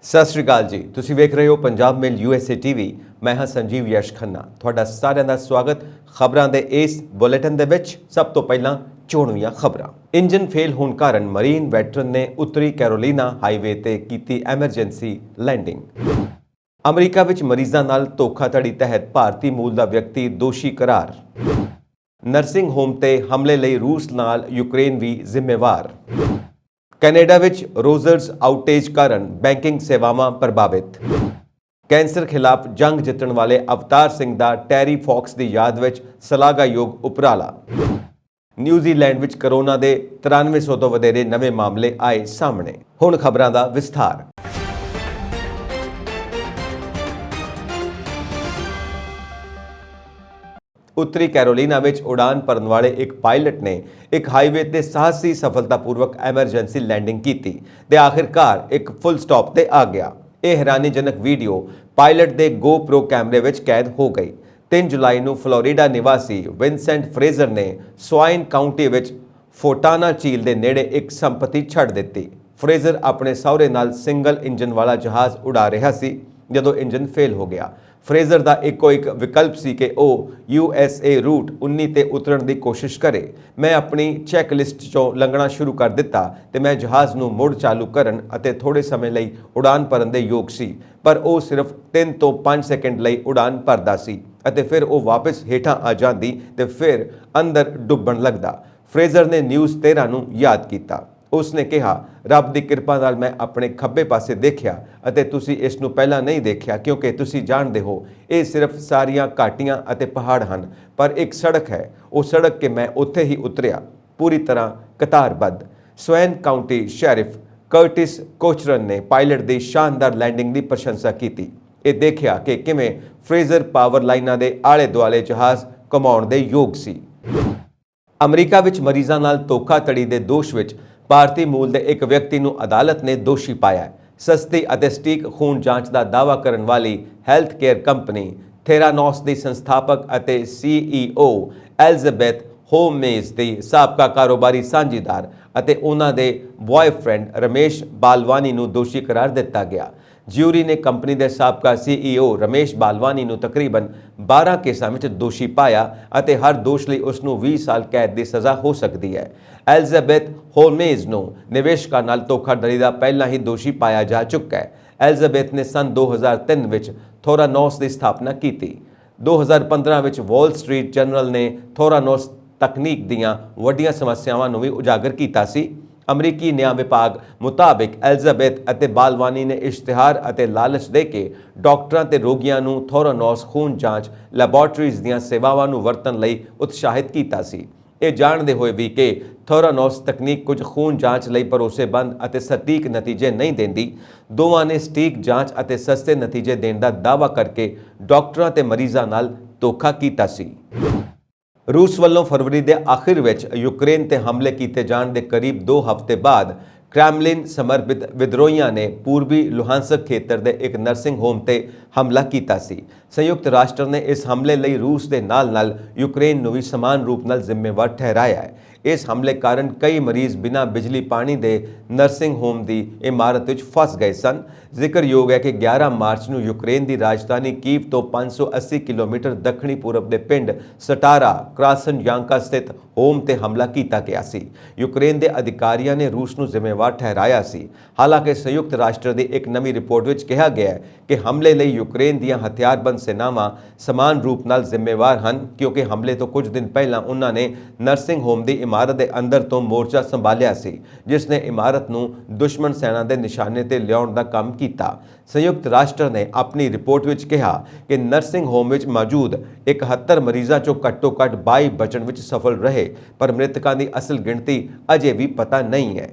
ਸਤਿ ਸ਼੍ਰੀ ਅਕਾਲ ਜੀ। ਤੁਸੀਂ ਵੇਖ ਰਹੇ ਹੋ ਪੰਜਾਬ ਮੇਲ USA TV। ਮੈਂ ਹਾਂ ਸੰਜੀਵ ਯਸ਼ ਖੰਨਾ। ਤੁਹਾਡਾ ਸਾਰਿਆਂ ਦਾ ਸਵਾਗਤ ਖਬਰਾਂ ਦੇ ਇਸ ਬੁਲੇਟਿਨ ਦੇ ਵਿੱਚ। ਸਭ ਤੋਂ ਪਹਿਲਾਂ ਚੋਣਵੀਆਂ ਖਬਰਾਂ। ਇੰਜਨ ਫੇਲ ਹੋਣ ਕਾਰਨ ਮਰੀਨ ਵੈਟਰਨ ਨੇ ਉੱਤਰੀ ਕੈਰੋਲੀਨਾ ਹਾਈਵੇ ਤੇ ਕੀਤੀ ਐਮਰਜੈਂਸੀ ਲੈਂਡਿੰਗ। ਅਮਰੀਕਾ ਵਿੱਚ ਮਰੀਜ਼ਾਂ ਨਾਲ ਧੋਖਾਧੜੀ ਤਹਿਤ ਭਾਰਤੀ ਮੂਲ ਦਾ ਵਿਅਕਤੀ ਦੋਸ਼ੀ ਕਰਾਰ। ਨਰਸਿੰਗ ਹੋਮ ਤੇ ਹਮਲੇ ਲਈ ਰੂਸ ਨਾਲ ਯੂਕਰੇਨ ਵੀ ਜ਼ਿੰਮੇਵਾਰ। ਕੈਨੇਡਾ ਵਿੱਚ ਰੋਜ਼ਰਜ਼ ਆਊਟੇਜ ਕਾਰਨ ਬੈਂਕਿੰਗ ਸੇਵਾਵਾਂ ਪ੍ਰਭਾਵਿਤ। ਕੈਂਸਰ ਖਿਲਾਫ ਜੰਗ ਜਿੱਤਣ ਵਾਲੇ ਅਵਤਾਰ ਸਿੰਘ ਦਾ ਟੈਰੀ ਫੌਕਸ ਦੀ ਯਾਦ ਵਿੱਚ ਸ਼ਲਾਘਾਯੋਗ ਉਪਰਾਲਾ। ਨਿਊਜ਼ੀਲੈਂਡ ਵਿੱਚ ਕਰੋਨਾ ਦੇ 9300 ਤੋਂ ਵਧੇਰੇ ਨਵੇਂ ਮਾਮਲੇ ਆਏ ਸਾਹਮਣੇ। ਹੁਣ ਖਬਰਾਂ ਦਾ ਵਿਸਥਾਰ। ਉੱਤਰੀ ਕੈਰੋਲੀਨਾ ਵਿੱਚ ਉਡਾਨ ਭਰਨ ਵਾਲੇ ਇੱਕ ਪਾਇਲਟ ਨੇ ਇੱਕ ਹਾਈਵੇ ਤੇ ਸਾਹਸੀ ਸਫਲਤਾਪੂਰਵਕ ਐਮਰਜੈਂਸੀ ਲੈਂਡਿੰਗ ਕੀਤੀ ਤੇ ਆਖਿਰਕਾਰ ਇੱਕ ਫੁੱਲ ਸਟਾਪ ਤੇ ਆ ਗਿਆ। ਇਹ ਹੈਰਾਨੀਜਨਕ ਵੀਡੀਓ ਪਾਇਲਟ ਦੇ GoPro ਕੈਮਰੇ ਵਿੱਚ ਕੈਦ ਹੋ ਗਈ। 3 ਜੁਲਾਈ ਨੂੰ ਫਲੋਰੀਡਾ ਨਿਵਾਸੀ ਵਿਨਸੈਂਟ ਫਰੇਜ਼ਰ ਨੇ ਸਵਾਈਨ ਕਾਉਂਟੀ ਵਿੱਚ ਫੋਂਟਾਨਾ ਝੀਲ ਦੇ ਨੇੜੇ ਇੱਕ ਸੰਪਤੀ ਛੱਡ ਦਿੱਤੀ। ਫਰੇਜ਼ਰ ਆਪਣੇ ਸਹੁਰੇ ਨਾਲ ਸਿੰਗਲ ਇੰਜਨ ਵਾਲਾ ਜਹਾਜ਼ ਉਡਾ ਰਿਹਾ ਸੀ ਜਦੋਂ ਇੰਜਨ ਫੇਲ ਹੋ ਗਿਆ। ਫਰੇਜ਼ਰ ਦਾ ਇੱਕੋ ਇੱਕ ਵਿਕਲਪ ਸੀ ਕਿ ਉਹ USA ਰੂਟ 19 ਤੇ ਉਤਰਨ ਦੀ ਕੋਸ਼ਿਸ਼ ਕਰੇ। ਮੈਂ ਆਪਣੀ ਚੈੱਕ ਲਿਸਟ 'ਚੋਂ ਲੰਘਣਾ ਸ਼ੁਰੂ ਕਰ ਦਿੱਤਾ ਤੇ ਮੈਂ ਜਹਾਜ਼ ਨੂੰ ਮੁੜ ਚਾਲੂ ਕਰਨ ਅਤੇ ਥੋੜੇ ਸਮੇਂ ਲਈ ਉਡਾਨ ਭਰਨ ਦੇ ਯੋਗ ਸੀ, ਪਰ ਉਹ ਸਿਰਫ 3 ਤੋਂ 5 ਸੈਕਿੰਡ ਲਈ ਉਡਾਨ ਭਰਦਾ ਸੀ ਅਤੇ ਫਿਰ ਉਹ ਵਾਪਸ ਹੇਠਾਂ ਆ ਜਾਂਦੀ ਤੇ ਫਿਰ ਅੰਦਰ ਡੁੱਬਣ ਲੱਗਦਾ। ਫਰੇਜ਼ਰ ਨੇ ਨਿਊਜ਼ 13 ਨੂੰ ਯਾਦ ਕੀਤਾ। ਉਸਨੇ ਕਿਹਾ, ਰੱਬ ਦੀ ਕਿਰਪਾ ਨਾਲ ਮੈਂ ਆਪਣੇ ਖੱਬੇ ਪਾਸੇ ਦੇਖਿਆ ਅਤੇ ਤੁਸੀਂ ਇਸ ਨੂੰ ਪਹਿਲਾਂ ਨਹੀਂ ਦੇਖਿਆ ਕਿਉਂਕਿ ਤੁਸੀਂ ਜਾਣਦੇ ਹੋ ਇਹ ਸਿਰਫ ਸਾਰੀਆਂ ਘਾਟੀਆਂ ਅਤੇ ਪਹਾੜ ਹਨ, ਪਰ ਇੱਕ ਸੜਕ ਹੈ। ਉਹ ਸੜਕ ਕਿ ਮੈਂ ਉੱਥੇ ਹੀ ਉਤਰਿਆ, ਪੂਰੀ ਤਰ੍ਹਾਂ ਕਤਾਰਬੱਧ। ਸਵੈਨ ਕਾਉਂਟੀ ਸ਼ੈਰਿਫ ਕਰਟਿਸ ਕੋਚਰਨ ਨੇ ਪਾਇਲਟ ਦੀ ਸ਼ਾਨਦਾਰ ਲੈਂਡਿੰਗ ਦੀ ਪ੍ਰਸ਼ੰਸਾ ਕੀਤੀ। ਇਹ ਦੇਖਿਆ ਕਿ ਕਿਵੇਂ ਫਰੇਜ਼ਰ ਪਾਵਰ ਲਾਈਨਾਂ ਦੇ ਆਲੇ ਦੁਆਲੇ ਜਹਾਜ਼ ਘੁਮਾਉਣ ਦੇ ਯੋਗ ਸੀ। ਅਮਰੀਕਾ ਵਿੱਚ ਮਰੀਜ਼ਾਂ ਨਾਲ ਧੋਖਾਧੜੀ ਦੇ ਦੋਸ਼ ਵਿੱਚ ਭਾਰਤੀ ਮੂਲ ਦੇ ਇੱਕ ਵਿਅਕਤੀ ਨੂੰ ਅਦਾਲਤ ਨੇ ਦੋਸ਼ੀ ਪਾਇਆ। ਸਸਤੀ ਅਤੇ ਸਟੀਕ ਖੂਨ ਜਾਂਚ ਦਾ ਦਾਅਵਾ ਕਰਨ ਵਾਲੀ ਹੈਲਥ ਕੇਅਰ ਕੰਪਨੀ ਥੇਰਾਨੋਸ ਦੀ ਸੰਸਥਾਪਕ ਅਤੇ CEO ਐਲਿਜ਼ਾਬੈਥ ਹੋਮੇਜ਼ ਦੀ ਸਾਬਕਾ ਕਾਰੋਬਾਰੀ ਸਾਂਝੀਦਾਰ ਅਤੇ ਉਹਨਾਂ ਦੇ ਬॉयਫ੍ਰੈਂਡ ਰਮੇਸ਼ ਬਾਲਵਾਨੀ ਨੂੰ ਦੋਸ਼ੀ ਕਰਾਰ ਦਿੱਤਾ ਗਿਆ। ਜਿਊਰੀ ਨੇ ਕੰਪਨੀ ਦੇ ਸਾਬਕਾ CEO ਰਮੇਸ਼ ਬਾਲਵਾਨੀ ਨੂੰ ਤਕਰੀਬਨ 12 ਕੇਸਾਂ ਵਿੱਚ ਦੋਸ਼ੀ ਪਾਇਆ ਅਤੇ ਹਰ ਦੋਸ਼ ਲਈ ਉਸ ਨੂੰ 20 ਸਾਲ ਕੈਦ ਦੀ ਸਜ਼ਾ ਹੋ ਸਕਦੀ ਹੈ। ਐਲਿਜ਼ਾਬੈਥ ਹੋਮੇਜ਼ ਨੂੰ ਨਿਵੇਸ਼ਕਾਂ ਨਾਲ ਧੋਖਾਧੜੀ ਦਾ ਪਹਿਲਾਂ ਹੀ ਦੋਸ਼ੀ ਪਾਇਆ ਜਾ ਚੁੱਕਾ ਹੈ। ਐਲਿਜ਼ਾਬੈਥ ਨੇ ਸੰਨ 2003 ਵਿੱਚ ਥੋਰਾਨੋਸ ਦੀ ਸਥਾਪਨਾ ਕੀਤੀ। 2015 ਵਿੱਚ ਵਾਲ ਸਟਰੀਟ ਜਰਨਲ ਨੇ ਥੋਰਾਨੋਸ ਤਕਨੀਕ ਦੀਆਂ ਵੱਡੀਆਂ ਸਮੱਸਿਆਵਾਂ ਨੂੰ ਵੀ ਉਜਾਗਰ ਕੀਤਾ ਸੀ। ਅਮਰੀਕੀ ਨਿਆਂ ਵਿਭਾਗ ਮੁਤਾਬਿਕ ਐਲਿਜ਼ਾਬੈਥ ਅਤੇ ਬਾਲਵਾਨੀ ਨੇ ਇਸ਼ਤਿਹਾਰ ਅਤੇ ਲਾਲਚ ਦੇ ਕੇ ਡਾਕਟਰਾਂ ਤੇ ਰੋਗੀਆਂ ਨੂੰ ਥੋਰਾਨੋਸ ਖੂਨ ਜਾਂਚ ਲੈਬੋਰੇਟਰੀਜ਼ ਦੀਆਂ ਸੇਵਾਵਾਂ ਨੂੰ ਵਰਤਣ ਲਈ ਉਤਸ਼ਾਹਿਤ ਕੀਤਾ ਸੀ, ਇਹ ਜਾਣਦੇ ਹੋਏ ਵੀ ਕਿ ਥੋਰਾਨੋਸ ਤਕਨੀਕ ਕੁਝ ਖੂਨ ਜਾਂਚ ਲਈ ਭਰੋਸੇਮੰਦ ਅਤੇ ਸਟੀਕ ਨਤੀਜੇ ਨਹੀਂ ਦਿੰਦੀ। ਦੋਵਾਂ ਨੇ ਸਟੀਕ ਜਾਂਚ ਅਤੇ ਸਸਤੇ ਨਤੀਜੇ ਦੇਣ ਦਾ ਦਾਅਵਾ ਕਰਕੇ ਡਾਕਟਰਾਂ ਤੇ ਮਰੀਜ਼ਾਂ ਨਾਲ ਧੋਖਾ ਕੀਤਾ ਸੀ। ਰੂਸ ਵੱਲੋਂ ਫਰਵਰੀ ਦੇ ਆਖਿਰ ਵਿੱਚ ਯੂਕਰੇਨ ਤੇ ਹਮਲੇ ਕੀਤੇ ਜਾਣ ਦੇ ਕਰੀਬ 2 ਹਫ਼ਤੇ ਬਾਅਦ ਕ੍ਰੈਮਲਿਨ ਸਮਰਪਿਤ ਵਿਦਰੋਹੀਆਂ ਨੇ ਪੂਰਬੀ ਲੁਹਾਂਸਕ ਖੇਤਰ ਦੇ ਇੱਕ ਨਰਸਿੰਗ ਹੋਮ ਤੇ ਹਮਲਾ ਕੀਤਾ ਸੀ। ਸੰਯੁਕਤ ਰਾਸ਼ਟਰ ਨੇ ਇਸ ਹਮਲੇ ਲਈ ਰੂਸ ਦੇ ਨਾਲ-ਨਾਲ ਯੂਕਰੇਨ ਨੂੰ ਵੀ ਸਮਾਨ ਰੂਪ ਨਾਲ ਜ਼ਿੰਮੇਵਾਰ ਠਹਿਰਾਇਆ ਹੈ। ਇਸ ਹਮਲੇ ਕਾਰਨ ਕਈ ਮਰੀਜ਼ ਬਿਨਾਂ ਬਿਜਲੀ ਪਾਣੀ ਦੇ ਨਰਸਿੰਗ ਹੋਮ ਦੀ ਇਮਾਰਤ ਵਿੱਚ ਫਸ ਗਏ ਸਨ। ਜ਼ਿਕਰਯੋਗ ਹੈ ਕਿ 11 ਮਾਰਚ ਨੂੰ ਯੂਕਰੇਨ ਦੀ ਰਾਜਧਾਨੀ ਕੀਵ ਤੋਂ 580 ਕਿਲੋਮੀਟਰ ਦੱਖਣੀ ਪੂਰਬ ਦੇ ਪਿੰਡ ਸਟਾਰਾ ਕ੍ਰਾਸਨਯਾਂਕਾ ਸਥਿਤ ਹੋਮ ਤੇ ਹਮਲਾ ਕੀਤਾ ਗਿਆ ਸੀ। ਯੂਕਰੇਨ ਦੇ ਅਧਿਕਾਰੀਆਂ ਨੇ ਰੂਸ ਨੂੰ ਜ਼ਿੰਮੇਵਾਰ ਠਹਿਰਾਇਆ ਸੀ। ਹਾਲਾਂਕਿ ਸੰਯੁਕਤ ਰਾਸ਼ਟਰ ਦੀ ਇੱਕ ਨਵੀਂ ਰਿਪੋਰਟ ਵਿੱਚ ਕਿਹਾ ਗਿਆ ਹੈ ਕਿ ਹਮਲੇ ਲਈ ਯੂਕਰੇਨ ਦੀਆਂ ਹਥਿਆਰਬੰਦ ਸੈਨਾਵਾਂ ਸਮਾਨ ਰੂਪ ਨਾਲ ਜ਼ਿੰਮੇਵਾਰ ਹਨ ਕਿਉਂਕਿ ਹਮਲੇ ਤੋਂ ਕੁਝ ਦਿਨ ਪਹਿਲਾਂ ਉਹਨਾਂ ਨੇ ਨਰਸਿੰਗ ਹੋਮ ਦੀ ਇਮਾਰਤ ਦੇ ਅੰਦਰ ਤੋਂ ਮੋਰਚਾ ਸੰਭਾਲਿਆ ਸੀ, ਜਿਸ ਨੇ ਇਮਾਰਤ ਨੂੰ ਦੁਸ਼ਮਣ ਸੈਨਾ ਦੇ ਨਿਸ਼ਾਨੇ ਤੇ ਲਿਆਉਣ ਦਾ ਕੰਮ ਕੀਤਾ। ਸੰਯੁਕਤ ਰਾਸ਼ਟਰ ਨੇ ਆਪਣੀ ਰਿਪੋਰਟ ਵਿੱਚ ਕਿਹਾ ਕਿ ਨਰਸਿੰਗ ਹੋਮ ਵਿੱਚ ਮੌਜੂਦ 71 ਮਰੀਜ਼ਾਂ ਚੋਂ ਘੱਟੋ-ਘੱਟ 22 ਬਚਣ ਵਿੱਚ ਸਫਲ ਰਹੇ, ਪਰ ਮ੍ਰਿਤਕਾਂ ਦੀ ਅਸਲ ਗਿਣਤੀ ਅਜੇ ਵੀ ਪਤਾ ਨਹੀਂ ਹੈ।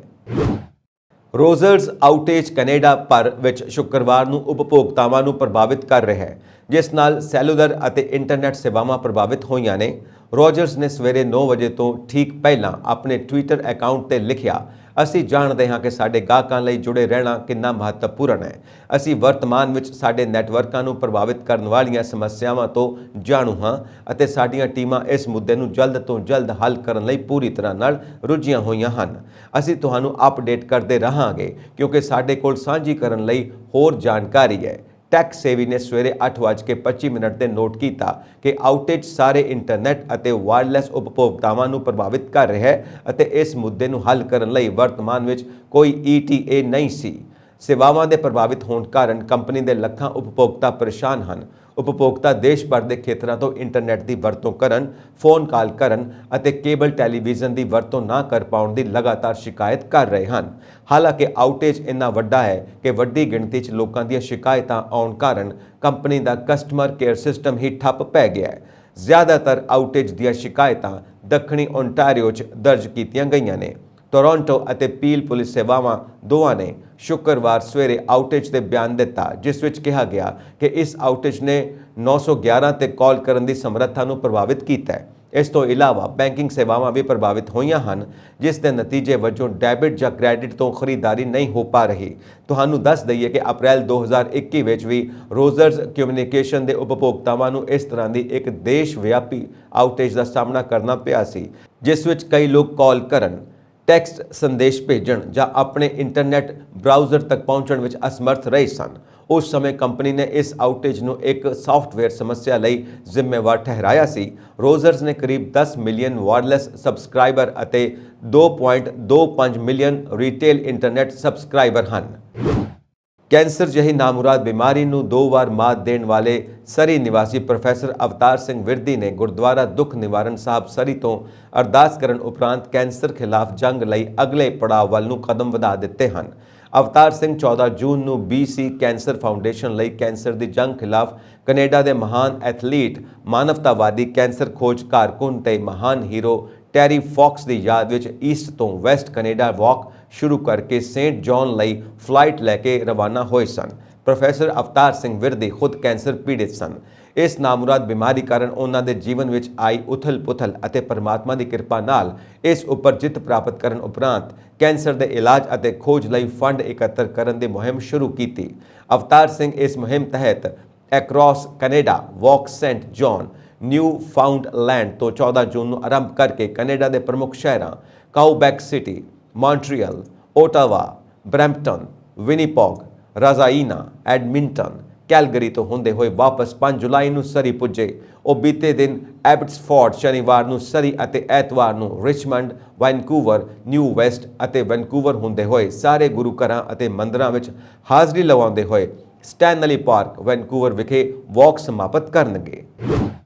ਰੋਜ਼ਰਜ਼ ਆਊਟੇਜ ਕੈਨੇਡਾ ਭਰ ਵਿੱਚ ਸ਼ੁੱਕਰਵਾਰ ਨੂੰ ਉਪਭੋਗਤਾਵਾਂ ਨੂੰ ਪ੍ਰਭਾਵਿਤ ਕਰ ਰਿਹਾ ਹੈ। ਜਿਸ ਨਾਲ ਸੈਲੂਲਰ ਅਤੇ ਇੰਟਰਨੈਟ ਸੇਵਾਵਾਂ ਪ੍ਰਭਾਵਿਤ ਹੋਈਆਂ ਨੇ। ਰੋਜਰਸ ਨੇ ਸਵੇਰੇ 9 ਵਜੇ ਤੋਂ ਠੀਕ ਪਹਿਲਾਂ ਆਪਣੇ ਟਵਿੱਟਰ ਅਕਾਊਂਟ ਤੇ ਲਿਖਿਆ, ਅਸੀਂ ਜਾਣਦੇ ਹਾਂ ਕਿ ਸਾਡੇ ਗਾਹਕਾਂ ਲਈ ਜੁੜੇ ਰਹਿਣਾ ਕਿੰਨਾ ਮਹੱਤਵਪੂਰਨ ਹੈ। ਅਸੀਂ ਵਰਤਮਾਨ ਵਿੱਚ ਸਾਡੇ ਨੈਟਵਰਕਾਂ ਨੂੰ ਪ੍ਰਭਾਵਿਤ ਕਰਨ ਵਾਲੀਆਂ ਸਮੱਸਿਆਵਾਂ ਤੋਂ ਜਾਣੂ ਹਾਂ ਅਤੇ ਸਾਡੀਆਂ ਟੀਮਾਂ ਇਸ ਮੁੱਦੇ ਨੂੰ ਜਲਦ ਤੋਂ ਜਲਦ ਹੱਲ ਕਰਨ ਲਈ ਪੂਰੀ ਤਰ੍ਹਾਂ ਨਾਲ ਰੁੱਝੀਆਂ ਹੋਈਆਂ ਹਨ। ਅਸੀਂ ਤੁਹਾਨੂੰ ਅਪਡੇਟ ਕਰਦੇ ਰਹਾਂਗੇ ਕਿਉਂਕਿ ਸਾਡੇ ਕੋਲ ਸਾਂਝੀ ਕਰਨ ਲਈ ਹੋਰ ਜਾਣਕਾਰੀ ਹੈ। ਟੈਕ ਸੇਵੀ ਨੇ ਸਵੇਰੇ 8:25 ਤੇ ਨੋਟ ਕੀਤਾ ਕਿ ਆਊਟੇਜ ਸਾਰੇ ਇੰਟਰਨੈਟ ਅਤੇ ਵਾਇਰਲੈਸ ਉਪਭੋਗਤਾਵਾਂ ਨੂੰ ਪ੍ਰਭਾਵਿਤ ਕਰ ਰਿਹਾ ਹੈ ਅਤੇ ਇਸ ਮੁੱਦੇ ਨੂੰ ਹੱਲ ਕਰਨ ਲਈ ਵਰਤਮਾਨ ਵਿੱਚ ਕੋਈ ETA ਨਹੀਂ ਸੀ। ਸੇਵਾਵਾਂ ਦੇ ਪ੍ਰਭਾਵਿਤ ਹੋਣ ਕਾਰਨ ਕੰਪਨੀ ਦੇ ਲੱਖਾਂ ਉਪਭੋਗਤਾ ਪਰੇਸ਼ਾਨ ਹਨ। ਉਪਭੋਗਤਾ ਦੇਸ਼ ਭਰ ਦੇ ਖੇਤਰਾਂ ਤੋਂ ਇੰਟਰਨੈਟ ਦੀ ਵਰਤੋਂ ਕਰਨ, ਫੋਨ ਕਾਲ ਕਰਨ ਅਤੇ ਕੇਬਲ ਟੈਲੀਵਿਜ਼ਨ ਦੀ ਵਰਤੋਂ ਨਾ ਕਰ ਪਾਉਣ ਦੀ ਲਗਾਤਾਰ ਸ਼ਿਕਾਇਤ ਕਰ ਰਹੇ ਹਨ। ਹਾਲਾਂਕਿ ਆਊਟੇਜ ਇੰਨਾ ਵੱਡਾ ਹੈ ਕਿ ਵੱਡੀ ਗਿਣਤੀ 'ਚ ਲੋਕਾਂ ਦੀਆਂ ਸ਼ਿਕਾਇਤਾਂ ਆਉਣ ਕਾਰਨ ਕੰਪਨੀ ਦਾ ਕਸਟਮਰ ਕੇਅਰ ਸਿਸਟਮ ਹੀ ਠੱਪ ਪੈ ਗਿਆ ਹੈ। ਜ਼ਿਆਦਾਤਰ ਆਊਟੇਜ ਦੀਆਂ ਸ਼ਿਕਾਇਤਾਂ ਦੱਖਣੀ ਓਨਟਾਰੀਓ 'ਚ ਦਰਜ ਕੀਤੀਆਂ ਗਈਆਂ ਨੇ। ਟੋਰਾਂਟੋ ਅਤੇ ਪੀਲ ਪੁਲਿਸ ਸੇਵਾਵਾਂ ਦੋਵਾਂ ਨੇ ਸ਼ੁੱਕਰਵਾਰ ਸਵੇਰੇ ਆਊਟੇਜ ਤੇ ਬਿਆਨ ਦਿੱਤਾ, ਜਿਸ ਵਿੱਚ ਕਿਹਾ ਗਿਆ ਕਿ ਇਸ ਆਊਟੇਜ ਨੇ 911 ਤੇ ਕਾਲ ਕਰਨ ਦੀ ਸਮਰੱਥਾ ਨੂੰ ਪ੍ਰਭਾਵਿਤ ਕੀਤਾ ਹੈ। ਇਸ ਤੋਂ ਇਲਾਵਾ ਬੈਂਕਿੰਗ ਸੇਵਾਵਾਂ ਵੀ ਪ੍ਰਭਾਵਿਤ ਹੋਈਆਂ ਹਨ, ਜਿਸ ਦੇ ਨਤੀਜੇ ਵਜੋਂ ਡੈਬਿਟ ਜਾਂ ਕ੍ਰੈਡਿਟ ਤੋਂ ਖਰੀਦਦਾਰੀ ਨਹੀਂ ਹੋ ਪਾ ਰਹੀ। ਤੁਹਾਨੂੰ ਦੱਸ ਦਈਏ ਕਿ ਅਪ੍ਰੈਲ 2021 ਵਿੱਚ ਵੀ ਰੋਜਰਸ ਕਮਿਊਨੀਕੇਸ਼ਨ ਦੇ ਉਪਭੋਗਤਾਵਾਂ ਨੂੰ ਇਸ ਤਰ੍ਹਾਂ ਦੀ ਇੱਕ ਦੇਸ਼ ਵਿਆਪੀ ਆਊਟੇਜ ਦਾ ਸਾਹਮਣਾ ਕਰਨਾ ਪਿਆ ਸੀ, ਜਿਸ ਵਿੱਚ ਕਈ ਲੋਕ ਕਾਲ ਕਰਨ, ਟੈਕਸਟ ਸੰਦੇਸ਼ ਭੇਜਣ ਜਾਂ ਆਪਣੇ ਇੰਟਰਨੈਟ ਬ੍ਰਾਊਜ਼ਰ ਤੱਕ ਪਹੁੰਚਣ ਵਿੱਚ ਅਸਮਰਥ ਰਹੇ ਸਨ। ਉਸ ਸਮੇਂ ਕੰਪਨੀ ਨੇ ਇਸ ਆਊਟੇਜ ਨੂੰ ਇੱਕ ਸੌਫਟਵੇਅਰ ਸਮੱਸਿਆ ਲਈ ਜ਼ਿੰਮੇਵਾਰ ਠਹਿਰਾਇਆ ਸੀ। ਰੋਜਰਸ ਨੇ ਕਰੀਬ 10 ਮਿਲੀਅਨ ਵਾਇਰਲੈਸ ਸਬਸਕ੍ਰਾਈਬਰ ਅਤੇ 2.25 ਮਿਲੀਅਨ ਰੀਟੇਲ ਇੰਟਰਨੈਟ ਸਬਸਕ੍ਰਾਈਬਰ ਹਨ। ਕੈਂਸਰ ਜਿਹੀ ਨਾਮੁਰਾਦ ਬਿਮਾਰੀ ਨੂੰ 2 ਵਾਰ ਮਾਤ ਦੇਣ ਵਾਲੇ ਸਰੀ ਨਿਵਾਸੀ ਪ੍ਰੋਫੈਸਰ ਅਵਤਾਰ ਸਿੰਘ ਵਿਰਦੀ ਨੇ ਗੁਰਦੁਆਰਾ ਦੁੱਖ ਨਿਵਾਰਨ ਸਾਹਿਬ ਸਰੀ ਤੋਂ ਅਰਦਾਸ ਕਰਨ ਉਪਰੰਤ ਕੈਂਸਰ ਖਿਲਾਫ ਜੰਗ ਲਈ ਅਗਲੇ ਪੜਾਅ ਵੱਲ ਨੂੰ ਕਦਮ ਵਧਾ ਦਿੱਤੇ ਹਨ। ਅਵਤਾਰ ਸਿੰਘ 14 ਜੂਨ ਨੂੰ BC ਕੈਂਸਰ ਫਾਊਂਡੇਸ਼ਨ ਲਈ ਕੈਂਸਰ ਦੀ ਜੰਗ ਖਿਲਾਫ ਕੈਨੇਡਾ ਦੇ ਮਹਾਨ ਐਥਲੀਟ, ਮਾਨਵਤਾਵਾਦੀ ਕੈਂਸਰ ਖੋਜ ਕਾਰਕੁਨ ਤੇ ਮਹਾਨ ਹੀਰੋ ਟੈਰੀ ਫੌਕਸ ਦੀ ਯਾਦ ਵਿੱਚ ਈਸਟ ਤੋਂ ਵੈਸਟ ਕੈਨੇਡਾ ਵਾਕ ਸ਼ੁਰੂ ਕਰਕੇ ਸੇਂਟ ਜੌਨ ਲਈ ਫਲਾਈਟ ਲੈ ਕੇ ਰਵਾਨਾ ਹੋਏ ਸਨ। ਪ੍ਰੋਫੈਸਰ ਅਵਤਾਰ ਸਿੰਘ ਵਿਰਦੀ ਖੁਦ ਕੈਂਸਰ ਪੀੜਿਤ ਸਨ। ਇਸ ਨਾਮੁਰਾਦ ਬਿਮਾਰੀ ਕਾਰਨ ਉਹਨਾਂ ਦੇ ਜੀਵਨ ਵਿੱਚ ਆਈ ਉਥਲ-ਪੁਥਲ ਅਤੇ ਪਰਮਾਤਮਾ ਦੀ ਕਿਰਪਾ ਨਾਲ ਇਸ ਉੱਪਰ ਜਿੱਤ ਪ੍ਰਾਪਤ ਕਰਨ ਉਪਰੰਤ ਕੈਂਸਰ ਦੇ ਇਲਾਜ ਅਤੇ ਖੋਜ ਲਈ ਫੰਡ ਇਕੱਤਰ ਕਰਨ ਦੀ ਮੁਹਿੰਮ ਸ਼ੁਰੂ ਕੀਤੀ। ਅਵਤਾਰ ਸਿੰਘ ਇਸ ਮੁਹਿੰਮ ਤਹਿਤ ਐਕਰੋਸ ਕੈਨੇਡਾ ਵਾਕ ਸੇਂਟ ਜੌਨ, ਨਿਊ ਫਾਊਂਡਲੈਂਡ ਤੋਂ 14 ਜੂਨ ਨੂੰ ਆਰੰਭ ਕਰਕੇ ਕੈਨੇਡਾ ਦੇ ਪ੍ਰਮੁੱਖ ਸ਼ਹਿਰਾਂ Quebec City, Montreal, Ottawa, Brampton, Winnipeg, Regina, Edmonton, Calgary ਤੋਂ ਹੁੰਦੇ ਹੋਏ ਵਾਪਸ 5 ਜੁਲਾਈ ਨੂੰ ਸਰੀ ਪੁੱਜੇ। ਉਹ ਬੀਤੇ ਦਿਨ ਐਬਟਸਫੋਰਡ, ਸ਼ਨੀਵਾਰ ਨੂੰ ਸਰੀ ਅਤੇ ਐਤਵਾਰ ਨੂੰ ਰਿਚਮੰਡ, ਵੈਨਕੂਵਰ, ਨਿਊ ਵੈਸਟ ਅਤੇ ਵੈਨਕੂਵਰ ਹੁੰਦੇ ਹੋਏ ਸਾਰੇ ਗੁਰੂ ਘਰਾਂ ਅਤੇ ਮੰਦਰਾਂ ਵਿੱਚ ਹਾਜ਼ਰੀ ਲਵਾਉਂਦੇ ਹੋਏ ਸਟੈਨਲੀ ਪਾਰਕ, ਵੈਨਕੂਵਰ ਵਿਖੇ ਵਾਕ ਸਮਾਪਤ ਕਰਨਗੇ।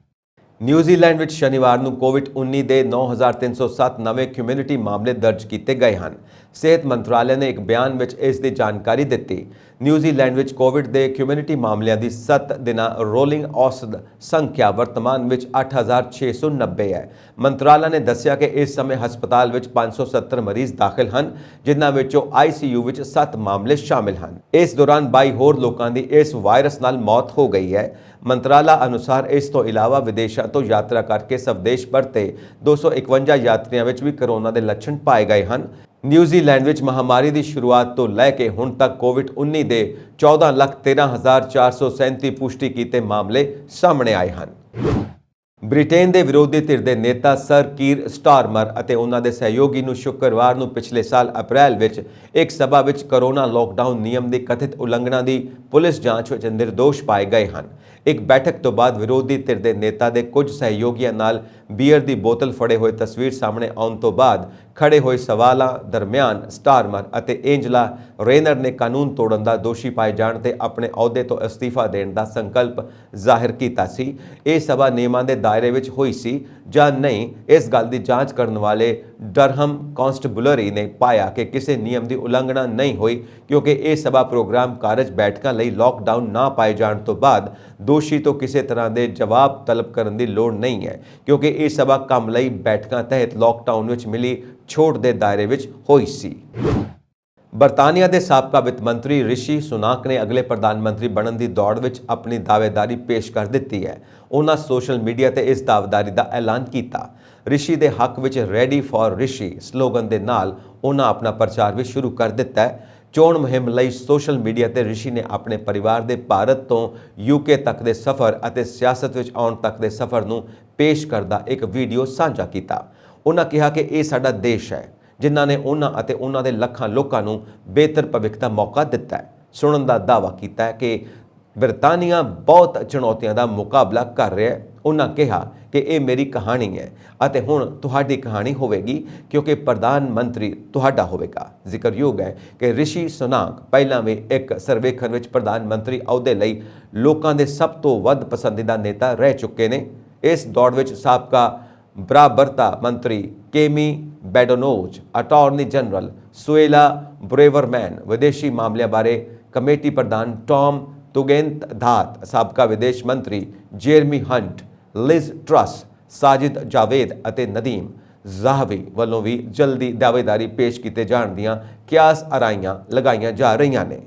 ਨਿਊਜ਼ੀਲੈਂਡ ਵਿੱਚ ਸ਼ਨੀਵਾਰ ਨੂੰ ਕੋਵਿਡ-19 ਦੇ 9307 ਨਵੇਂ ਕਮਿਊਨਿਟੀ ਮਾਮਲੇ ਦਰਜ ਕੀਤੇ ਗਏ ਹਨ। ਸਿਹਤ ਮੰਤਰਾਲੇ ਨੇ ਇੱਕ ਬਿਆਨ ਵਿੱਚ ਇਸ ਦੀ ਜਾਣਕਾਰੀ ਦਿੱਤੀ। ਨਿਊਜ਼ੀਲੈਂਡ ਵਿੱਚ ਕੋਵਿਡ ਦੇ ਕਮਿਊਨਿਟੀ ਮਾਮਲਿਆਂ ਦੀ 7 ਦਿਨਾਂ ਰੋਲਿੰਗ ਔਸਤ ਸੰਖਿਆ ਵਰਤਮਾਨ ਵਿੱਚ 8690 ਹੈ। ਮੰਤਰਾਲਾ ਨੇ ਦੱਸਿਆ ਕਿ ਇਸ ਸਮੇਂ ਹਸਪਤਾਲ ਵਿੱਚ 570 ਮਰੀਜ਼ ਦਾਖਲ ਹਨ, ਜਿਨ੍ਹਾਂ ਵਿੱਚੋਂ ICU ਵਿੱਚ 7 ਮਾਮਲੇ ਸ਼ਾਮਿਲ ਹਨ। ਇਸ ਦੌਰਾਨ 22 ਹੋਰ ਲੋਕਾਂ ਦੀ ਇਸ ਵਾਇਰਸ ਨਾਲ ਮੌਤ ਹੋ ਗਈ ਹੈ। ਮੰਤਰਾਲਾ ਅਨੁਸਾਰ ਇਸ ਤੋਂ ਇਲਾਵਾ ਵਿਦੇਸ਼ਾਂ ਤੋਂ ਯਾਤਰਾ ਕਰਕੇ ਸਵਦੇਸ਼ ਪਰਤੇ 251 ਯਾਤਰੀਆਂ ਵਿੱਚ ਵੀ ਕੋਰੋਨਾ ਦੇ ਲੱਛਣ ਪਾਏ ਗਏ ਹਨ। ਨਿਊਜ਼ੀਲੈਂਡ ਵਿੱਚ ਮਹਾਮਾਰੀ ਦੀ ਸ਼ੁਰੂਆਤ ਤੋਂ ਲੈ ਕੇ ਹੁਣ ਤੱਕ ਕੋਵਿਡ-19 ਦੇ 14,13,437 ਪੁਸ਼ਟੀ ਕੀਤੇ ਮਾਮਲੇ ਸਾਹਮਣੇ ਆਏ ਹਨ। ਬ੍ਰਿਟੇਨ ਦੇ ਵਿਰੋਧੀ ਧਿਰ ਦੇ ਨੇਤਾ ਸਰ ਕੀਰ ਸਟਾਰਮਰ ਅਤੇ ਉਹਨਾਂ ਦੇ ਸਹਿਯੋਗੀ ਨੂੰ ਸ਼ੁੱਕਰਵਾਰ ਨੂੰ ਪਿਛਲੇ ਸਾਲ ਅਪ੍ਰੈਲ ਵਿੱਚ ਇੱਕ ਸਭਾ ਵਿੱਚ ਕੋਰੋਨਾ ਲੋਕਡਾਊਨ ਨਿਯਮ ਦੀ ਕਥਿਤ ਉਲੰਘਣਾ ਦੀ ਪੁਲਿਸ ਜਾਂਚ ਵਿੱਚ ਨਿਰਦੋਸ਼ ਪਾਏ ਗਏ ਹਨ। ਇੱਕ ਬੈਠਕ ਤੋਂ ਬਾਅਦ ਵਿਰੋਧੀ ਧਿਰ ਦੇ ਨੇਤਾ ਦੇ ਕੁਝ ਸਹਿਯੋਗੀਆਂ ਨਾਲ ਬੀਅਰ ਦੀ ਬੋਤਲ ਫੜੇ ਹੋਏ ਤਸਵੀਰ ਸਾਹਮਣੇ ਆਉਣ ਤੋਂ ਬਾਅਦ ਖੜੇ ਹੋਏ ਸਵਾਲਾਂ ਦਰਮਿਆਨ ਸਟਾਰਮਰ ਅਤੇ ਐਂਜਲਾ ਰੇਨਰ ਨੇ ਕਾਨੂੰਨ ਤੋੜਨ ਦਾ ਦੋਸ਼ੀ ਪਾਏ ਜਾਣ ਤੇ ਆਪਣੇ ਅਹੁਦੇ ਤੋਂ ਅਸਤੀਫਾ ਦੇਣ ਦਾ ਸੰਕਲਪ ਜ਼ਾਹਿਰ ਕੀਤਾ ਸੀ। ਇਹ ਸਭਾ ਨਿਯਮਾਂ ਦੇ ਦਾਇਰੇ ਵਿੱਚ ਹੋਈ ਸੀ ਜਾਂ ਨਹੀਂ, ਇਸ ਗੱਲ ਦੀ ਜਾਂਚ ਕਰਨ ਵਾਲੇ ਡਰਹਮ ਕਾਂਸਟੇਬਲਰੀ ਨੇ ਪਾਇਆ ਕਿ ਕਿਸੇ ਨਿਯਮ ਦੀ ਉਲੰਘਣਾ ਨਹੀਂ ਹੋਈ, ਕਿਉਂਕਿ ਇਹ ਸਭਾ ਪ੍ਰੋਗਰਾਮ ਕਾਰਜ ਬੈਠਕਾਂ ਲਈ ਲਾਕਡਾਊਨ ਨਾ ਪਾਏ ਜਾਣ ਤੋਂ ਬਾਅਦ ਦੋਸ਼ੀ ਤੋਂ ਕਿਸੇ ਤਰ੍ਹਾਂ ਦੇ ਜਵਾਬ ਤਲਬ ਕਰਨ ਦੀ ਲੋੜ ਨਹੀਂ ਹੈ, ਕਿਉਂਕਿ ਇਹ ਸਭਾ ਕੰਮ ਲਈ ਬੈਠਕਾਂ ਤਹਿਤ ਲਾਕਡਾਊਨ ਵਿੱਚ ਮਿਲੀ ਛੋਟ ਦੇ ਦਾਇਰੇ ਵਿੱਚ ਹੋਈ ਸੀ। ਬਰਤਾਨੀਆ ਦੇ ਸਾਬਕਾ ਵਿੱਤ ਮੰਤਰੀ ਰਿਸ਼ੀ ਸੁਨਾਕ ਨੇ ਅਗਲੇ ਪ੍ਰਧਾਨ ਮੰਤਰੀ ਬਣਨ ਦੀ ਦੌੜ ਵਿੱਚ ਆਪਣੀ ਦਾਅਵੇਦਾਰੀ ਪੇਸ਼ ਕਰ ਦਿੱਤੀ ਹੈ। ਉਹਨਾਂ ਸੋਸ਼ਲ ਮੀਡੀਆ ਤੇ ਇਸ ਦਾਅਵੇਦਾਰੀ ਦਾ ਐਲਾਨ ਕੀਤਾ। ਰਿਸ਼ੀ ਦੇ ਹੱਕ ਵਿੱਚ ਰੈਡੀ ਫॉर ਰਿਸ਼ੀ ਸਲੋਗਨ ਦੇ ਨਾਲ ਉਹਨਾਂ ਆਪਣਾ ਪ੍ਰਚਾਰ ਵੀ ਸ਼ੁਰੂ ਕਰ ਦਿੱਤਾ ਹੈ। ਚੋਣ ਮੁਹਿੰਮ ਲਈ ਸੋਸ਼ਲ ਮੀਡੀਆ ਤੇ ਰਿਸ਼ੀ ਨੇ ਆਪਣੇ ਪਰਿਵਾਰ ਦੇ ਭਾਰਤ ਤੋਂ ਯੂਕੇ ਤੱਕ ਦੇ ਸਫ਼ਰ ਅਤੇ ਸਿਆਸਤ ਵਿੱਚ ਆਉਣ ਤੱਕ ਦੇ ਸਫ਼ਰ ਨੂੰ ਪੇਸ਼ ਕਰਦਾ ਇੱਕ ਵੀਡੀਓ ਸਾਂਝਾ ਕੀਤਾ। ਉਹਨਾਂ ਕਿਹਾ ਕਿ ਇਹ ਸਾਡਾ ਦੇਸ਼ ਹੈ ਜਿਨ੍ਹਾਂ ਨੇ ਉਹਨਾਂ ਅਤੇ ਉਹਨਾਂ ਦੇ ਲੱਖਾਂ ਲੋਕਾਂ ਨੂੰ ਬਿਹਤਰ ਭਵਿੱਖ ਦਾ ਮੌਕਾ ਦਿੱਤਾ ਹੈ। ਸੁਣਨ ਦਾ ਦਾਅਵਾ ਕੀਤਾ ਹੈ ਕਿ ਬ੍ਰਿਟਾਨੀਆ ਬਹੁਤ ਚੁਣੌਤੀਆਂ ਦਾ ਮੁਕਾਬਲਾ ਕਰ ਰਿਹਾ ਹੈ। ਉਹਨਾਂ ਕਿਹਾ ਕਿ ਇਹ ਮੇਰੀ ਕਹਾਣੀ ਹੈ ਅਤੇ ਹੁਣ ਤੁਹਾਡੀ ਕਹਾਣੀ ਹੋਵੇਗੀ ਕਿਉਂਕਿ ਪ੍ਰਧਾਨ ਮੰਤਰੀ ਤੁਹਾਡਾ ਹੋਵੇਗਾ। ਜ਼ਿਕਰਯੋਗ ਹੈ ਕਿ ਰਿਸ਼ੀ ਸੁਨਾਕ ਪਹਿਲਾਂ ਵੀ ਇੱਕ ਸਰਵੇਖਣ ਵਿੱਚ ਪ੍ਰਧਾਨ ਮੰਤਰੀ ਅਹੁਦੇ ਲਈ ਲੋਕਾਂ ਦੇ ਸਭ ਤੋਂ ਵੱਧ ਪਸੰਦੀਦਾ ਨੇਤਾ ਰਹਿ ਚੁੱਕੇ ਨੇ। ਇਸ ਦੌੜ ਵਿੱਚ ਸਾਬਕਾ ਬਰਾਬਰਤਾ ਮੰਤਰੀ ਕੇਮੀ ਬੈਡੋਨੋਜ, ਅਟਾਰਨੀ ਜਨਰਲ ਸੁਏਲਾ ਬ੍ਰੇਵਰਮੈਨ, ਵਿਦੇਸ਼ੀ ਮਾਮਲਿਆਂ ਬਾਰੇ ਕਮੇਟੀ ਪ੍ਰਧਾਨ ਟੌਮ ਤੁਗੇਨਦਾਤ, ਸਾਬਕਾ ਵਿਦੇਸ਼ ਮੰਤਰੀ ਜੇਰਮੀ ਹੰਟ, ਲਿਜ਼ ਟਰਸ, ਸਾਜਿਦ ਜਾਵੇਦ ਅਤੇ ਨਦੀਮ ਜ਼ਾਹਵੀ ਵੱਲੋਂ ਵੀ ਜਲਦੀ ਦਾਅਵੇਦਾਰੀ ਪੇਸ਼ ਕੀਤੇ ਜਾਣ ਦੀਆਂ ਕਿਆਸ ਆਰਾਈਆਂ ਲਗਾਈਆਂ ਜਾ ਰਹੀਆਂ ਨੇ।